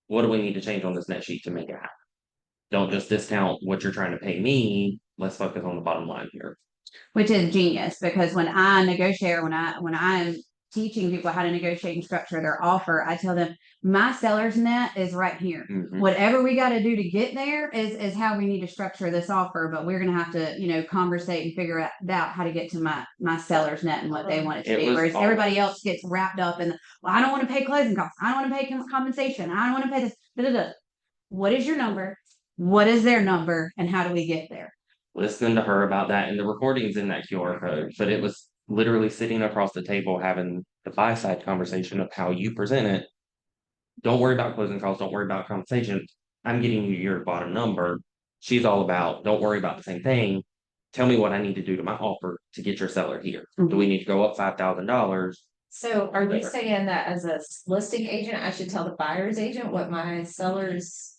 What do we need to change on this net sheet to make it happen? Don't just discount what you're trying to pay me. Let's focus on the bottom line here. Which is genius, because when I negotiate, or when I'm teaching people how to negotiate and structure their offer, I tell them my seller's net is right here. Mhm. Whatever we got to do to get there is how we need to structure this offer, but we're gonna have to, conversate and figure out how to get to my seller's net and what they want it to It be. was Whereas all- everybody else gets wrapped up in, well, I don't want to pay closing costs, I don't want to pay compensation, I don't want to pay this. Da, da, da. What is your number? What is their number? And how do we get there? Listening to her about that, and the recordings in that QR code, but it was literally sitting across the table having the buy side conversation of how you present it. Don't worry about closing costs, don't worry about compensation. I'm getting you your bottom number. She's all about, don't worry about the same thing. Tell me what I need to do to my offer to get your seller here. Do we need to go up $5,000? So are you saying that as a listing agent, I should tell the buyer's agent what my seller's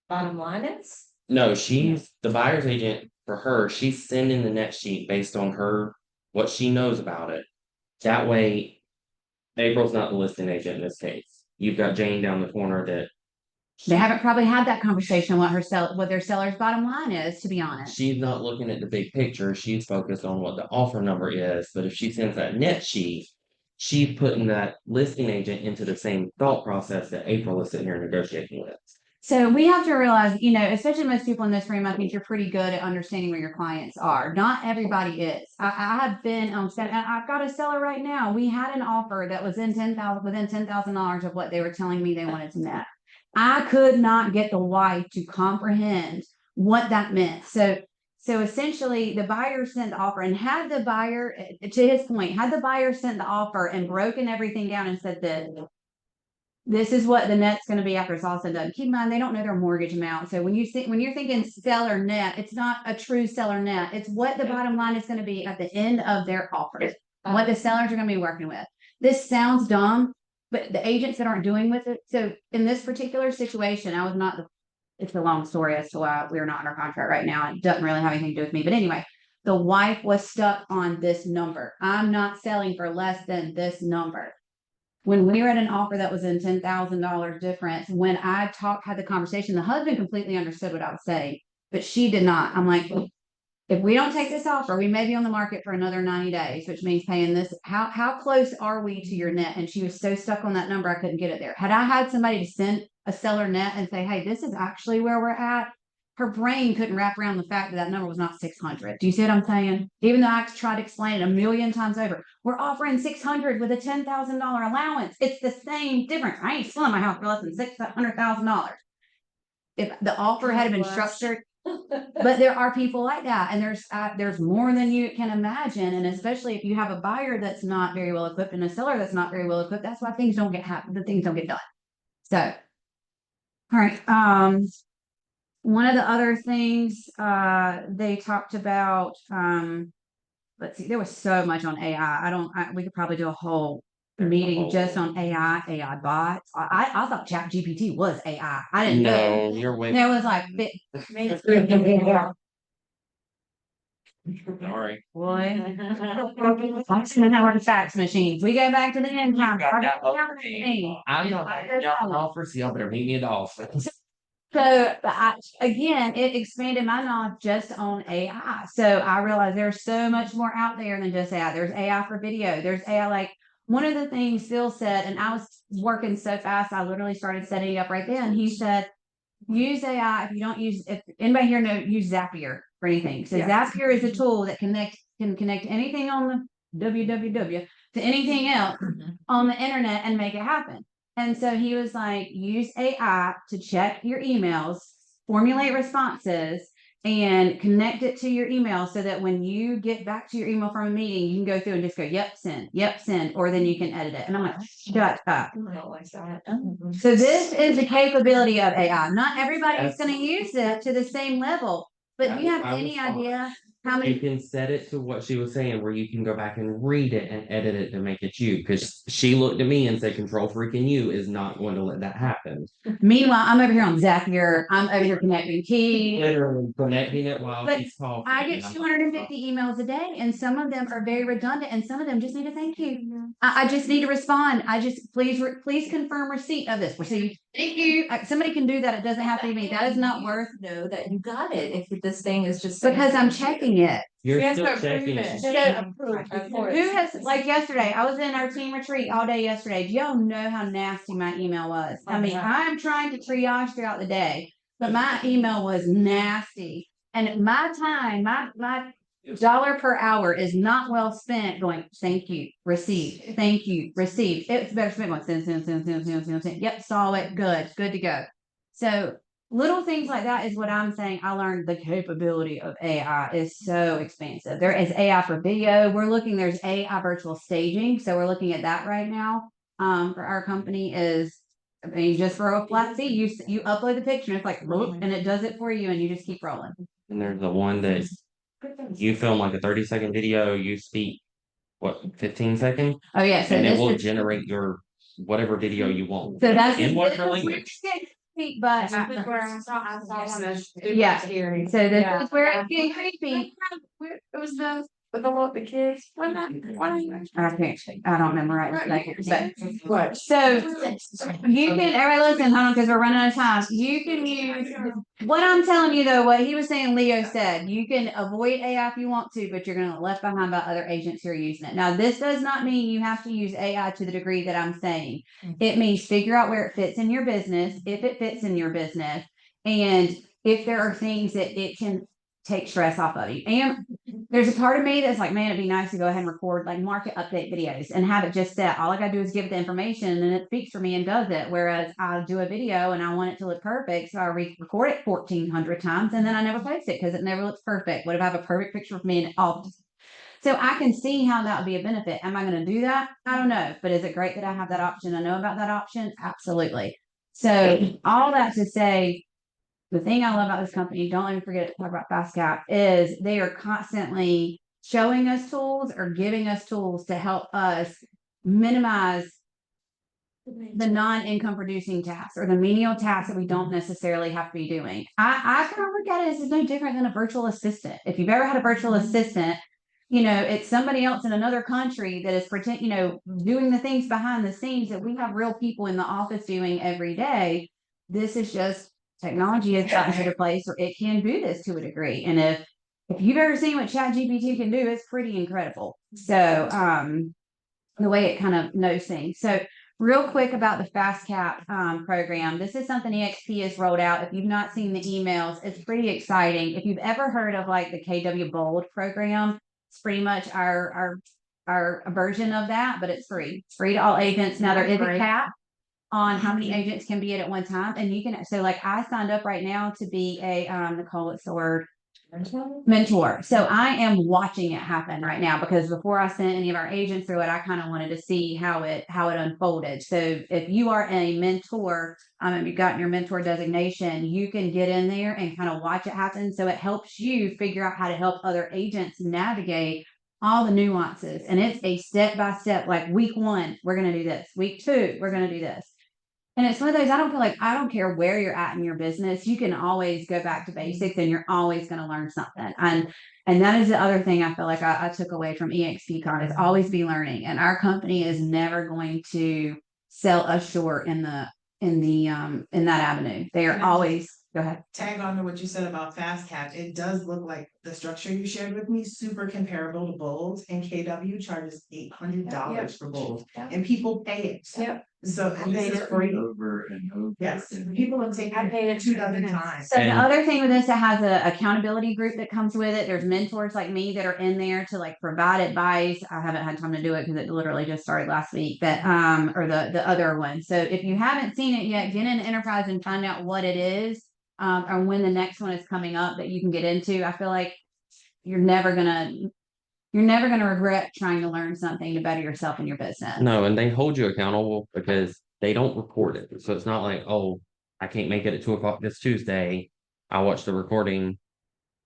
bottom line is? No, she's the buyer's agent for her. She's sending the net sheet based on her, what she knows about it. That way, April's not the listing agent in this case. You've got Jane down the corner that They haven't probably had that conversation what their seller's bottom line is, to be honest. she's not looking at the big picture. She's focused on what the offer number is. But if she sends that net sheet, she's putting that listing agent into the same thought process that April is sitting here negotiating with. So we have to realize, you know, especially most people in this room, I think you're pretty good at understanding where your clients are. Not everybody is. I have been on set, and I've got a seller right now. We had an offer that was within $10,000 of what they were telling me they wanted to net. I could not get the wife to comprehend what that meant. So essentially the buyer sent the offer, and had the buyer, to his point, had the buyer sent the offer and broken everything down and said that this is what the net's going to be after it's all said and done. Keep in mind, they don't know their mortgage amount. So when you're thinking seller net, it's not a true seller net. It's what the bottom line is going to be at the end of their offer, what the sellers are going to be working with. This sounds dumb, but the agents that aren't doing with it. So in this particular situation, I was not it's a long story as to why we're not under contract right now. It doesn't really have anything to do with me. But anyway, the wife was stuck on this number. I'm not selling for less than this number. When we were at an offer that was in $10,000 difference, when I had the conversation, the husband completely understood what I was saying, but she did not. I'm like, if we don't take this offer, we may be on the market for another 90 days, which means paying this. How close are we to your net? And she was so stuck on that number, I couldn't get it there. Had I had somebody to send a seller net and say, hey, this is actually where we're at, her brain couldn't wrap around the fact that that number was not 600. Do you see what I'm saying? Even though I tried to explain it a million times over, we're offering 600 with a $10,000 allowance. It's the same difference. I ain't selling my house for less than $600,000. If the offer had been structured, but there are people like that, and there's more than you can imagine, and especially if you have a buyer that's not very well equipped and a seller that's not very well equipped, that's why things don't get done. So, all right. One of the other things they talked about, let's see, there was so much on AI. We could probably do a whole meeting just on AI bots. I thought ChatGPT was AI. I didn't know. No, you're way. There was like, Sorry. boy, that's how our fax machines. We go back to the end time. I'm not y'all offer, so y'all better meet me at the office. So again, it expanded my knowledge just on AI. So I realized there's so much more out there than just AI. There's AI for video. There's AI. Like one of the things Phil said, and I was working so fast, I literally started setting it up right then. He said, use AI if anybody here use Zapier for anything. So Zapier is a tool that can connect anything on the www to anything else on the internet and make it happen. And so he was like, use AI to check your emails, formulate responses, and connect it to your email so that when you get back to your email from a meeting, you can go through and just go, yep, send, or then you can edit it. And I'm like, shut up. So this is the capability of AI. Not everybody's going to use it to the same level, but do you have any idea how You many? can set it to what she was saying, where you can go back and read it and edit it to make it you. Because she looked at me and said, "Control freaking you is not going to let that happen." Meanwhile, I'm over here on Zapier. I'm over here connecting keys. Literally connecting it while But she's talking. I get 250 emails a day, and some of them are very redundant, and some of them just need a thank you. I just need to respond. Please confirm receipt of this. Receipt. Thank you. Somebody can do that. It doesn't have to be me. That is not worth. Know that you got it if this thing is just. Because I'm checking it. You're She has still to checking approve it. Who has, like yesterday, I was in our team retreat all day yesterday. Do y'all know how nasty my email was? I mean, I'm trying to triage throughout the day, but my email was nasty. And my time, my dollar per hour is not well spent going, thank you, received, thank you, received. It's better spent going, send. Yep, saw it, good to go. So little things like that is what I'm saying. I learned the capability of AI is so expansive. There is AI for video. There's AI virtual staging. So we're looking at that right now. For our company just for a flat fee, you upload the picture and it's like, and it does it for you and you just keep rolling. And there's the one that you film like a 30-second video, you speak what, 15 seconds? Oh, yeah, so And it this will is, so generate your, whatever video you want. that's. In whatever language. But. Yeah, so this is where it's getting creepy. It was with the kids. I can't, I don't remember right this second, but, so, you can, everybody listen, hold on, because we're running out of time, you can use, what I'm telling you though, what he was saying, Leo said, you can avoid AI if you want to, but you're gonna get left behind by other agents who are using it. Now, this does not mean you have to use AI to the degree that I'm saying. It means figure out where it fits in your business, if it fits in your business, and if there are things that it can take stress off of you. And there's a part of me that's like, man, it'd be nice to go ahead and record like market update videos and have it just set. All I gotta do is give it the information and it speaks for me and does it. Whereas I'll do a video and I want it to look perfect. So I record it 1,400 times and then I never post it because it never looks perfect. What if I have a perfect picture of me and all? So I can see how that would be a benefit. Am I gonna do that? I don't know. But is it great that I have that option? I know about that option? Absolutely. So all that to say, the thing I love about this company, don't let me forget to talk about FastCap, is they are constantly showing us tools or giving us tools to help us minimize the non-income producing tasks or the menial tasks that we don't necessarily have to be doing. I kind of look at it as it's no different than a virtual assistant. If you've ever had a virtual assistant, it's somebody else in another country that is doing the things behind the scenes that we have real people in the office doing every day. This is just technology has gotten to the place where it can do this to a degree. And if you've ever seen what ChatGPT can do, it's pretty incredible. So the way it kind of knows things. So real quick about the FastCap program. This is something eXp has rolled out. If you've not seen the emails, it's pretty exciting. If you've ever heard of like the KW Bold program, it's pretty much our version of that, but it's free. It's free to all agents. Now there is a cap on how many agents can be at one time. And you can, so like I signed up right now to be a, Nicole, what's the word? Mentor. So I am watching it happen right now because before I sent any of our agents through it, I kind of wanted to see how it unfolded. So if you are a mentor, if you've gotten your mentor designation, you can get in there and kind of watch it happen. So it helps you figure out how to help other agents navigate all the nuances. And it's a step-by-step, like week 1, we're going to do this. Week 2, we're going to do this. And it's one of those, I don't care where you're at in your business. You can always go back to basics and you're always going to learn something. And that is the other thing I feel like I took away from eXpCon is always be learning. And our company is never going to sell us short in that avenue. They are always, go ahead. Tag on to what you said about FastCap. It does look like the structure you shared with me, super comparable to Bold, and KW charges $800 for Bold. And people pay it. Yep. So and this is free. Over and over. Yes, people have taken I paid it 2 dozen times. So the other thing with this, it has an accountability group that comes with it. There's mentors like me that are in there to like provide advice. I haven't had time to do it because it literally just started last week, but or the other one. So if you haven't seen it yet, get in Enterprise and find out what it is, or when the next one is coming up that you can get into. I feel like you're never gonna regret trying to learn something to better yourself in your business. No, and they hold you accountable because they don't record it. So it's not like, oh, I can't make it at 2:00 this Tuesday. I watched the recording.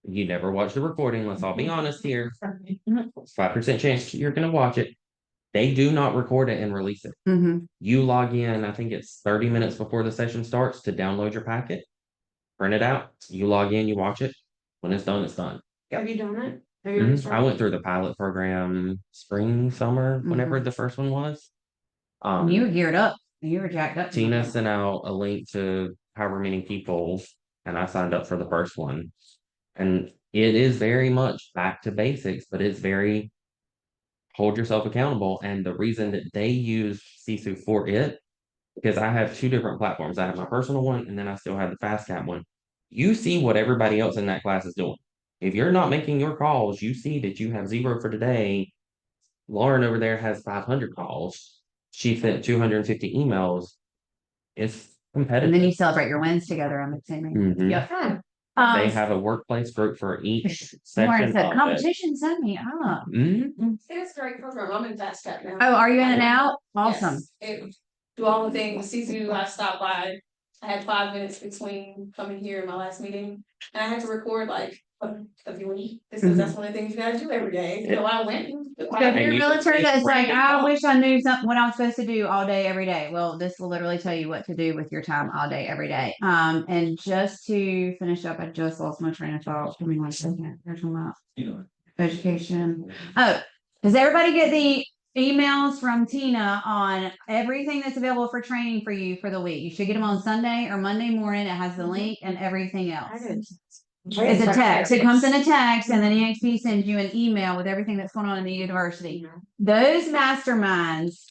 You never watch the recording. Let's all be honest here. 5% chance you're going to watch it. They do not record it and release it. Mm-hmm. You log in, I think it's 30 minutes before the session starts to download your packet, print it out. You log in, you watch it. When it's done, it's done. Have you done it? I went through the pilot program spring, summer, whenever the first one was. You were geared up. You were jacked up. Tina sent out a link to however many people, and I signed up for the first one. And it is very much back to basics, but it's very hold yourself accountable. And the reason that they use Sisu for it, because I have 2 different platforms. I have my personal one, and then I still have the FastCap one. You see what everybody else in that class is doing. If you're not making your calls, you see that you have 0 for today. Lauren over there has 500 calls. She sent 250 emails. It's competitive. And then you celebrate your wins together. I'm assuming. Mhm. Yep. They have a workplace group for each Lauren section said, of it. competition sent me up. Mhm. It's a great program. I'm in FastCap now. Oh, are you in it now? Awesome. Yes. It, do all the things. Sisu, I stopped by. I had 5 minutes between coming here and my last meeting, and I had to record like a viewing because that's one of the things you gotta do every day. So I went and So if you're a realtor that's like, I wish I knew something, what I'm supposed to do all day, every day. Well, this will literally tell you what to do with your time all day, every day. And just to finish up, I just lost my train of thought. Give me 1 second. There's my education. Oh, does everybody get the emails from Tina on everything that's available for training for you for the week? You should get them on Sunday or Monday morning. It has the link and everything else. It's a text. It comes in a text, and then eXp sends you an email with everything that's going on in the university. Those masterminds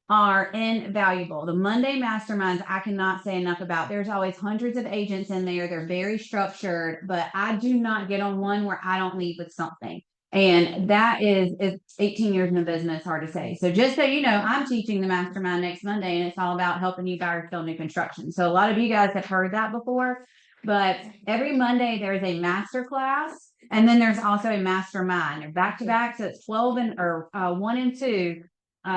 are invaluable. The Monday masterminds, I cannot say enough about. There's always hundreds of agents in there. They're very structured, but I do not get on one where I don't leave with something. And that is 18 years in the business, hard to say. So just so you know, I'm teaching the mastermind next Monday, and it's all about helping you buy or sell new construction. So a lot of you guys have heard that before. But every Monday there is a master class, and then there's also a mastermind. They're back to back, so it's 12 and 1 and 2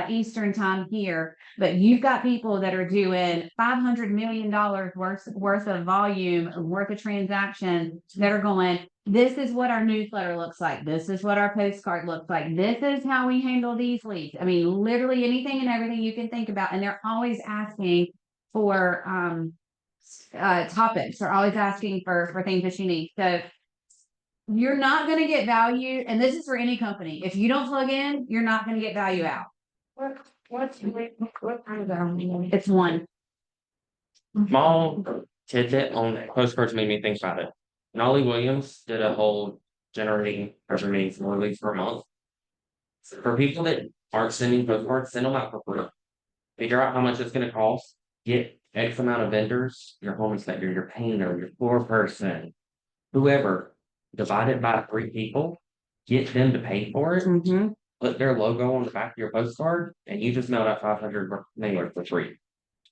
Eastern time here. But you've got people that are doing $500 million worth of volume, worth of transaction that are going, this is what our newsletter looks like. This is what our postcard looks like. This is how we handle these leads. I mean, literally anything and everything you can think about. And they're always asking for topics. They're always asking for things that you need. So you're not going to get value, and this is for any company. If you don't plug in, you're not going to get value out. What kind of value? It's one. Small tidbit on postcards made me think about it. Nolly Williams did a whole generating every 4 weeks per month. For people that aren't sending postcards, send them out for free. Figure out how much it's going to cost. Get X amount of vendors, your home inspector, your painter, your floor person, whoever. Divide it by 3 people. Get them to pay for it. Mm-hmm. Put their logo on the back of your postcard, and you just mailed out 500 mailers for free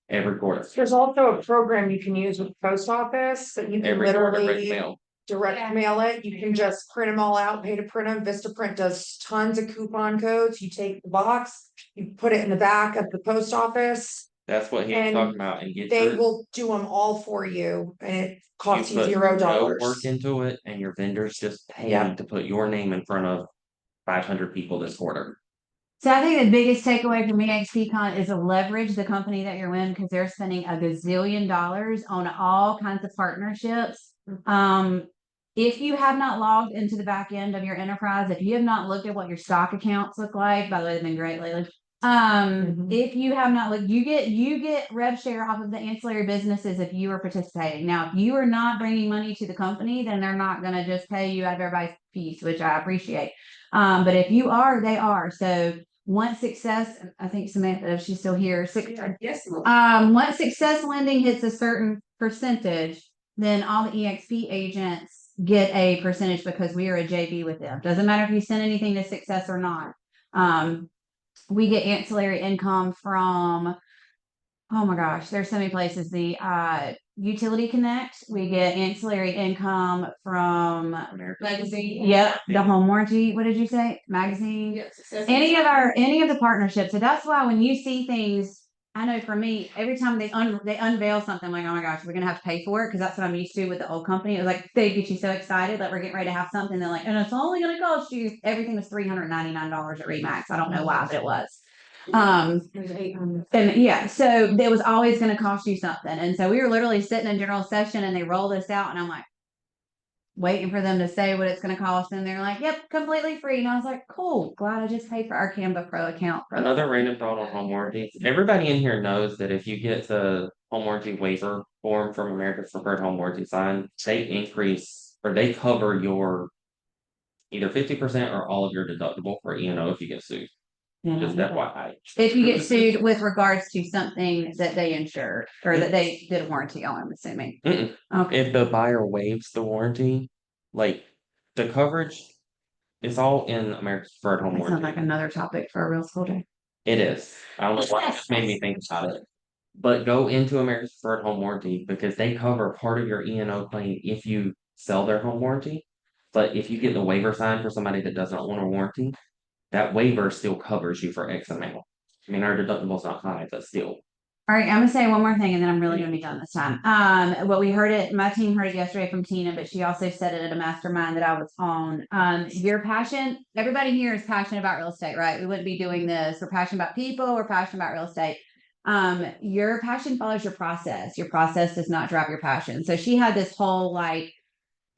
every quarter. There's also a program you can use with the post office that you can Every quarter, direct literally mail. direct mail it. You can just print them all out, pay to print them. Vistaprint does tons of coupon codes. You take the box, you put it in the back of the post office. That's what he was And talking about, and get They your, will do them all for you, and it costs you put $0. no work into it, and your vendors just pay Yeah. to put your name in front of 500 people this quarter. So I think the biggest takeaway from eXpCon is to leverage the company that you're in, because they're spending a gazillion dollars on all kinds of partnerships. If you have not logged into the back end of your enterprise, if you have not looked at what your stock accounts look like, by the way, they've been great lately. If you have not looked, you get rev share off of the ancillary businesses if you are participating. Now, if you are not bringing money to the company, then they're not going to just pay you out of everybody's piece, which I appreciate. But if you are, they are. So once success, I think Samantha, if she's still here, once success lending hits a certain percentage, then all the eXp agents get a percentage because we are a JV with them. Doesn't matter if you send anything to success or not. We get ancillary income from, oh my gosh, there's so many places. The Utility Connect, we get ancillary income from Magazine. Yep, the home warranty. What did you say? Magazine. Yes. Any of the partnerships. So that's why when you see things, I know for me, every time they unveil something, I'm like, oh my gosh, we're gonna have to pay for it, because that's what I'm used to with the old company. It was like they get you so excited that we're getting ready to have something. They're like, and it's only gonna cost you. Everything was $399 at Remax. I don't know why, but it was. And yeah, so it was always going to cost you something. And so we were literally sitting in general session, and they roll this out, and I'm like waiting for them to say what it's going to cost, and they're like, yep, completely free. And I was like, cool, glad I just paid for our Canva Pro account. Another random thought on home warranty. Everybody in here knows that if you get the home warranty waiver form from America's Preferred Home Warranty Sign, they increase, or they cover your either 50% or all of your deductible for E&O if you get sued. Just FYI. If you get sued with regards to something that they insured or that they did a warranty on, I'm assuming. Okay. If the buyer waives the warranty, like the coverage, it's all in America's Preferred Home That Warranty. sounds like another topic for a real school day. It is. I don't know why it just made me think about it. But go into America's Preferred Home Warranty, because they cover part of your E&O claim if you sell their home warranty. But if you get the waiver signed for somebody that doesn't own a warranty, that waiver still covers you for X amount. I mean, our deductible's not high, but still. All right, I'm gonna say one more thing and then I'm really gonna be done this time. What we heard it, my team heard it yesterday from Tina, but she also said it at a mastermind that I was on. Your passion, everybody here is passionate about real estate, right? We wouldn't be doing this. We're passionate about people, we're passionate about real estate. Your passion follows your process. Your process does not drive your passion. So she had this whole like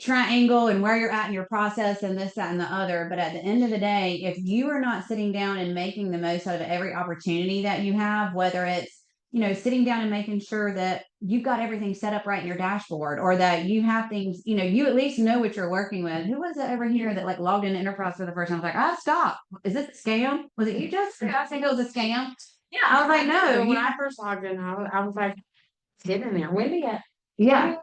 triangle and where you're at in your process and this, that, and the other. But at the end of the day, if you are not sitting down and making the most out of every opportunity that you have, whether it's, you know, sitting down and making sure that you've got everything set up right in your dashboard or that you have things, you know, you at least know what you're working with. Who was it over here that like logged into Enterprise for the first time? I was like, ah, stop. Is this a scam? Was it you just? I think it was a scam. Yeah, I was like, no, when you- I first logged in, I was like, get in there, Wendy yeah.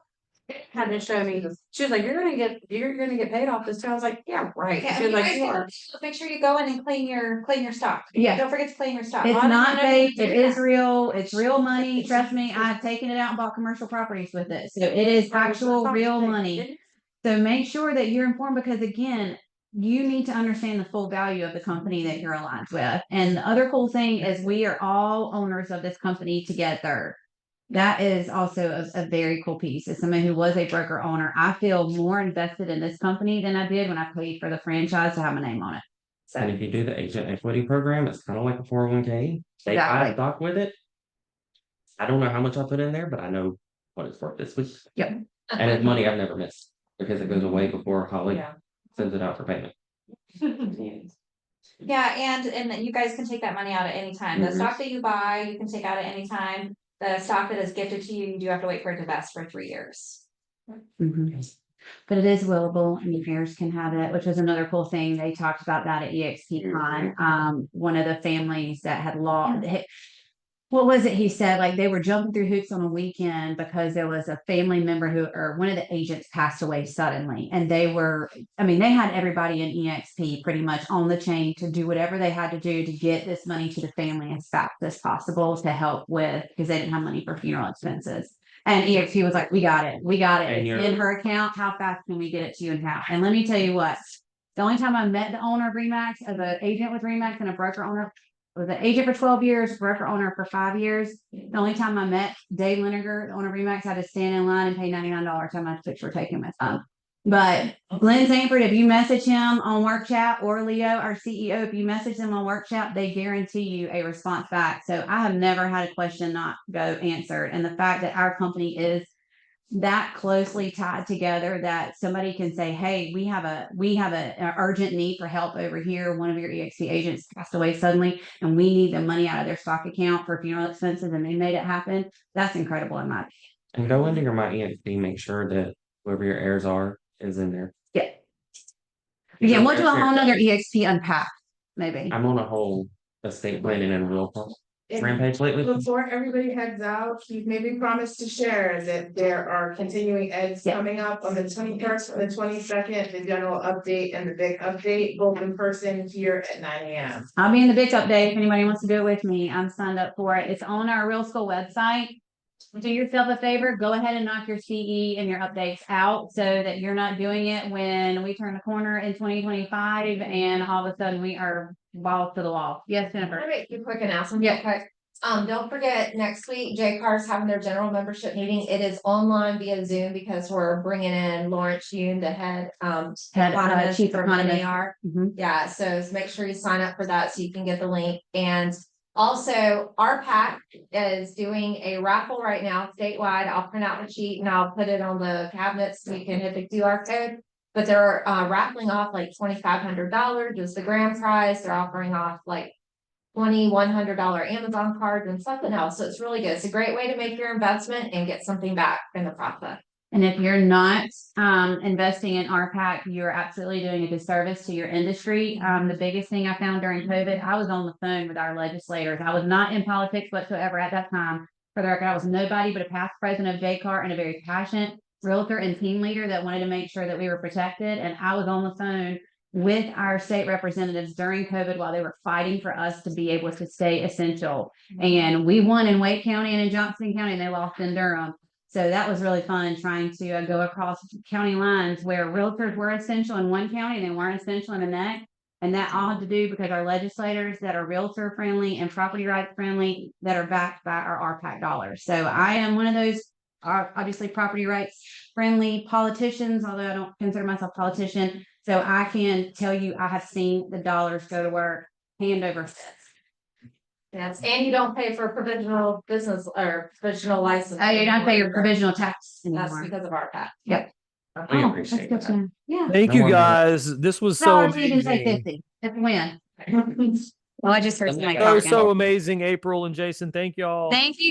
had to show me, she was like, you're gonna get paid off this too. I was like, yeah, right. She was like, you are. Make sure you go in and claim your stock. Yeah. Don't forget to claim your stock. It's A lot of not people don't fake. do It is that. real. It's real money. Trust me, I've taken it out and bought commercial properties with it. So it is actual real money. So make sure that you're informed because again, you need to understand the full value of the company that you're aligned with. And the other cool thing is we are all owners of this company together. That is also a very cool piece. As someone who was a broker owner, I feel more invested in this company than I did when I paid for the franchise to have my name on it. And So if you do the agent equity program, it's kind of like a 401k. They buy Exactly. stock with it. I don't know how much I put in there, but I know what it's worth this week. Yep. And it's money I've never missed because it goes away before Holly Yeah. sends it out for payment. Yeah, and then you guys can take that money out at any time. The Mhm. stock that you buy, you can take out at any time. The stock that is gifted to you, you do have to wait for it to vest for 3 years. Mhm. But it is willable and your heirs can have it, which was another cool thing. They talked about that at eXpCon. One of the families that had lost, what was it he said? Like they were jumping through hoops on a weekend because there was a family member who, or one of the agents passed away suddenly. And they were, I mean, they had everybody in eXp pretty much on the chain to do whatever they had to do to get this money to the family as fast as possible to help with, because they didn't have money for funeral expenses. And eXp was like, we got it. We got it. And It's you're- in her account. How fast can we get it to you and how? And let me tell you what, the only time I met the owner of Remax, as an agent with Remax and a broker owner, was an agent for 12 years, broker owner for 5 years. The only time I met Dave Linegar, the owner of Remax, I had to stand in line and pay $99 how much picture taking with him. But Glenn Sanford, if you message him on work chat or Leo, our CEO, if you message them on work chat, they guarantee you a response back. So I have never had a question not go answered. And the fact that our company is that closely tied together that somebody can say, hey, we have an urgent need for help over here. One of your eXp agents passed away suddenly and we need the money out of their stock account for funeral expenses and they made it happen. That's incredible in my opinion. And go into your My eXp, make sure that whoever your heirs are is in there. Yeah. Yeah, we'll do a whole nother eXp unpack, maybe. I'm on a whole estate planning and real rampage lately. Before everybody heads out, you maybe promised to share that there are continuing eds Yeah. coming up on the 21st and the 22nd, the general update and the big update, both in person here at 9 AM. I'll be in the big update if anybody wants to do it with me. I'm signed up for it. It's on our Real School website. Do yourself a favor, go ahead and knock your CE and your updates out so that you're not doing it when we turn the corner in 2025 and all of a sudden we are balls to the wall. Yes, Jennifer. I'll make you quick announcement. Yeah. Quick. Don't forget, next week, JCAR's having their general membership meeting. It is online via Zoom because we're bringing in Lawrence Yoon, the head, economist Chief from economist. NAR. Mhm. Yeah, so make sure you sign up for that so you can get the link. And also, Unpacking is doing a raffle right now statewide. I'll print out the sheet and I'll put it on the cabinets so you can hit the QR code. But they're raffling off like $2,500 is the grand prize. They're offering off like $2,100 Amazon cards and something else. So it's really good. It's a great way to make your investment and get something back in the process. And if you're not investing in RPAC, you're absolutely doing a disservice to your industry. The biggest thing I found during COVID, I was on the phone with our legislators. I was not in politics whatsoever at that time. For the record, I was nobody but a past president of JCAR and a very passionate realtor and team leader that wanted to make sure that we were protected. And I was on the phone with our state representatives during COVID while they were fighting for us to be able to stay essential. And we won in Wake County and in Johnson County, and they lost in Durham. So that was really fun trying to go across county lines where realtors were essential in one county and they weren't essential in the next. And that all had to do because our legislators that are realtor friendly and property rights friendly that are backed by our RPAC dollars. So I am one of those obviously property rights friendly politicians, although I don't consider myself a politician. So I can tell you, I have seen the dollars go to work hand over fist. Yes, and you don't pay for provisional business or provisional license. Oh, you don't pay your provisional tax That's anymore. because of our pack. Yep. We Oh, appreciate that's that. good. Yeah. Thank No you one better. guys. This was so $50, you can say amazing. 50. It's a win. Well, I just heard somebody So talking. so amazing, April and Jason. Thank y'all. Thank you.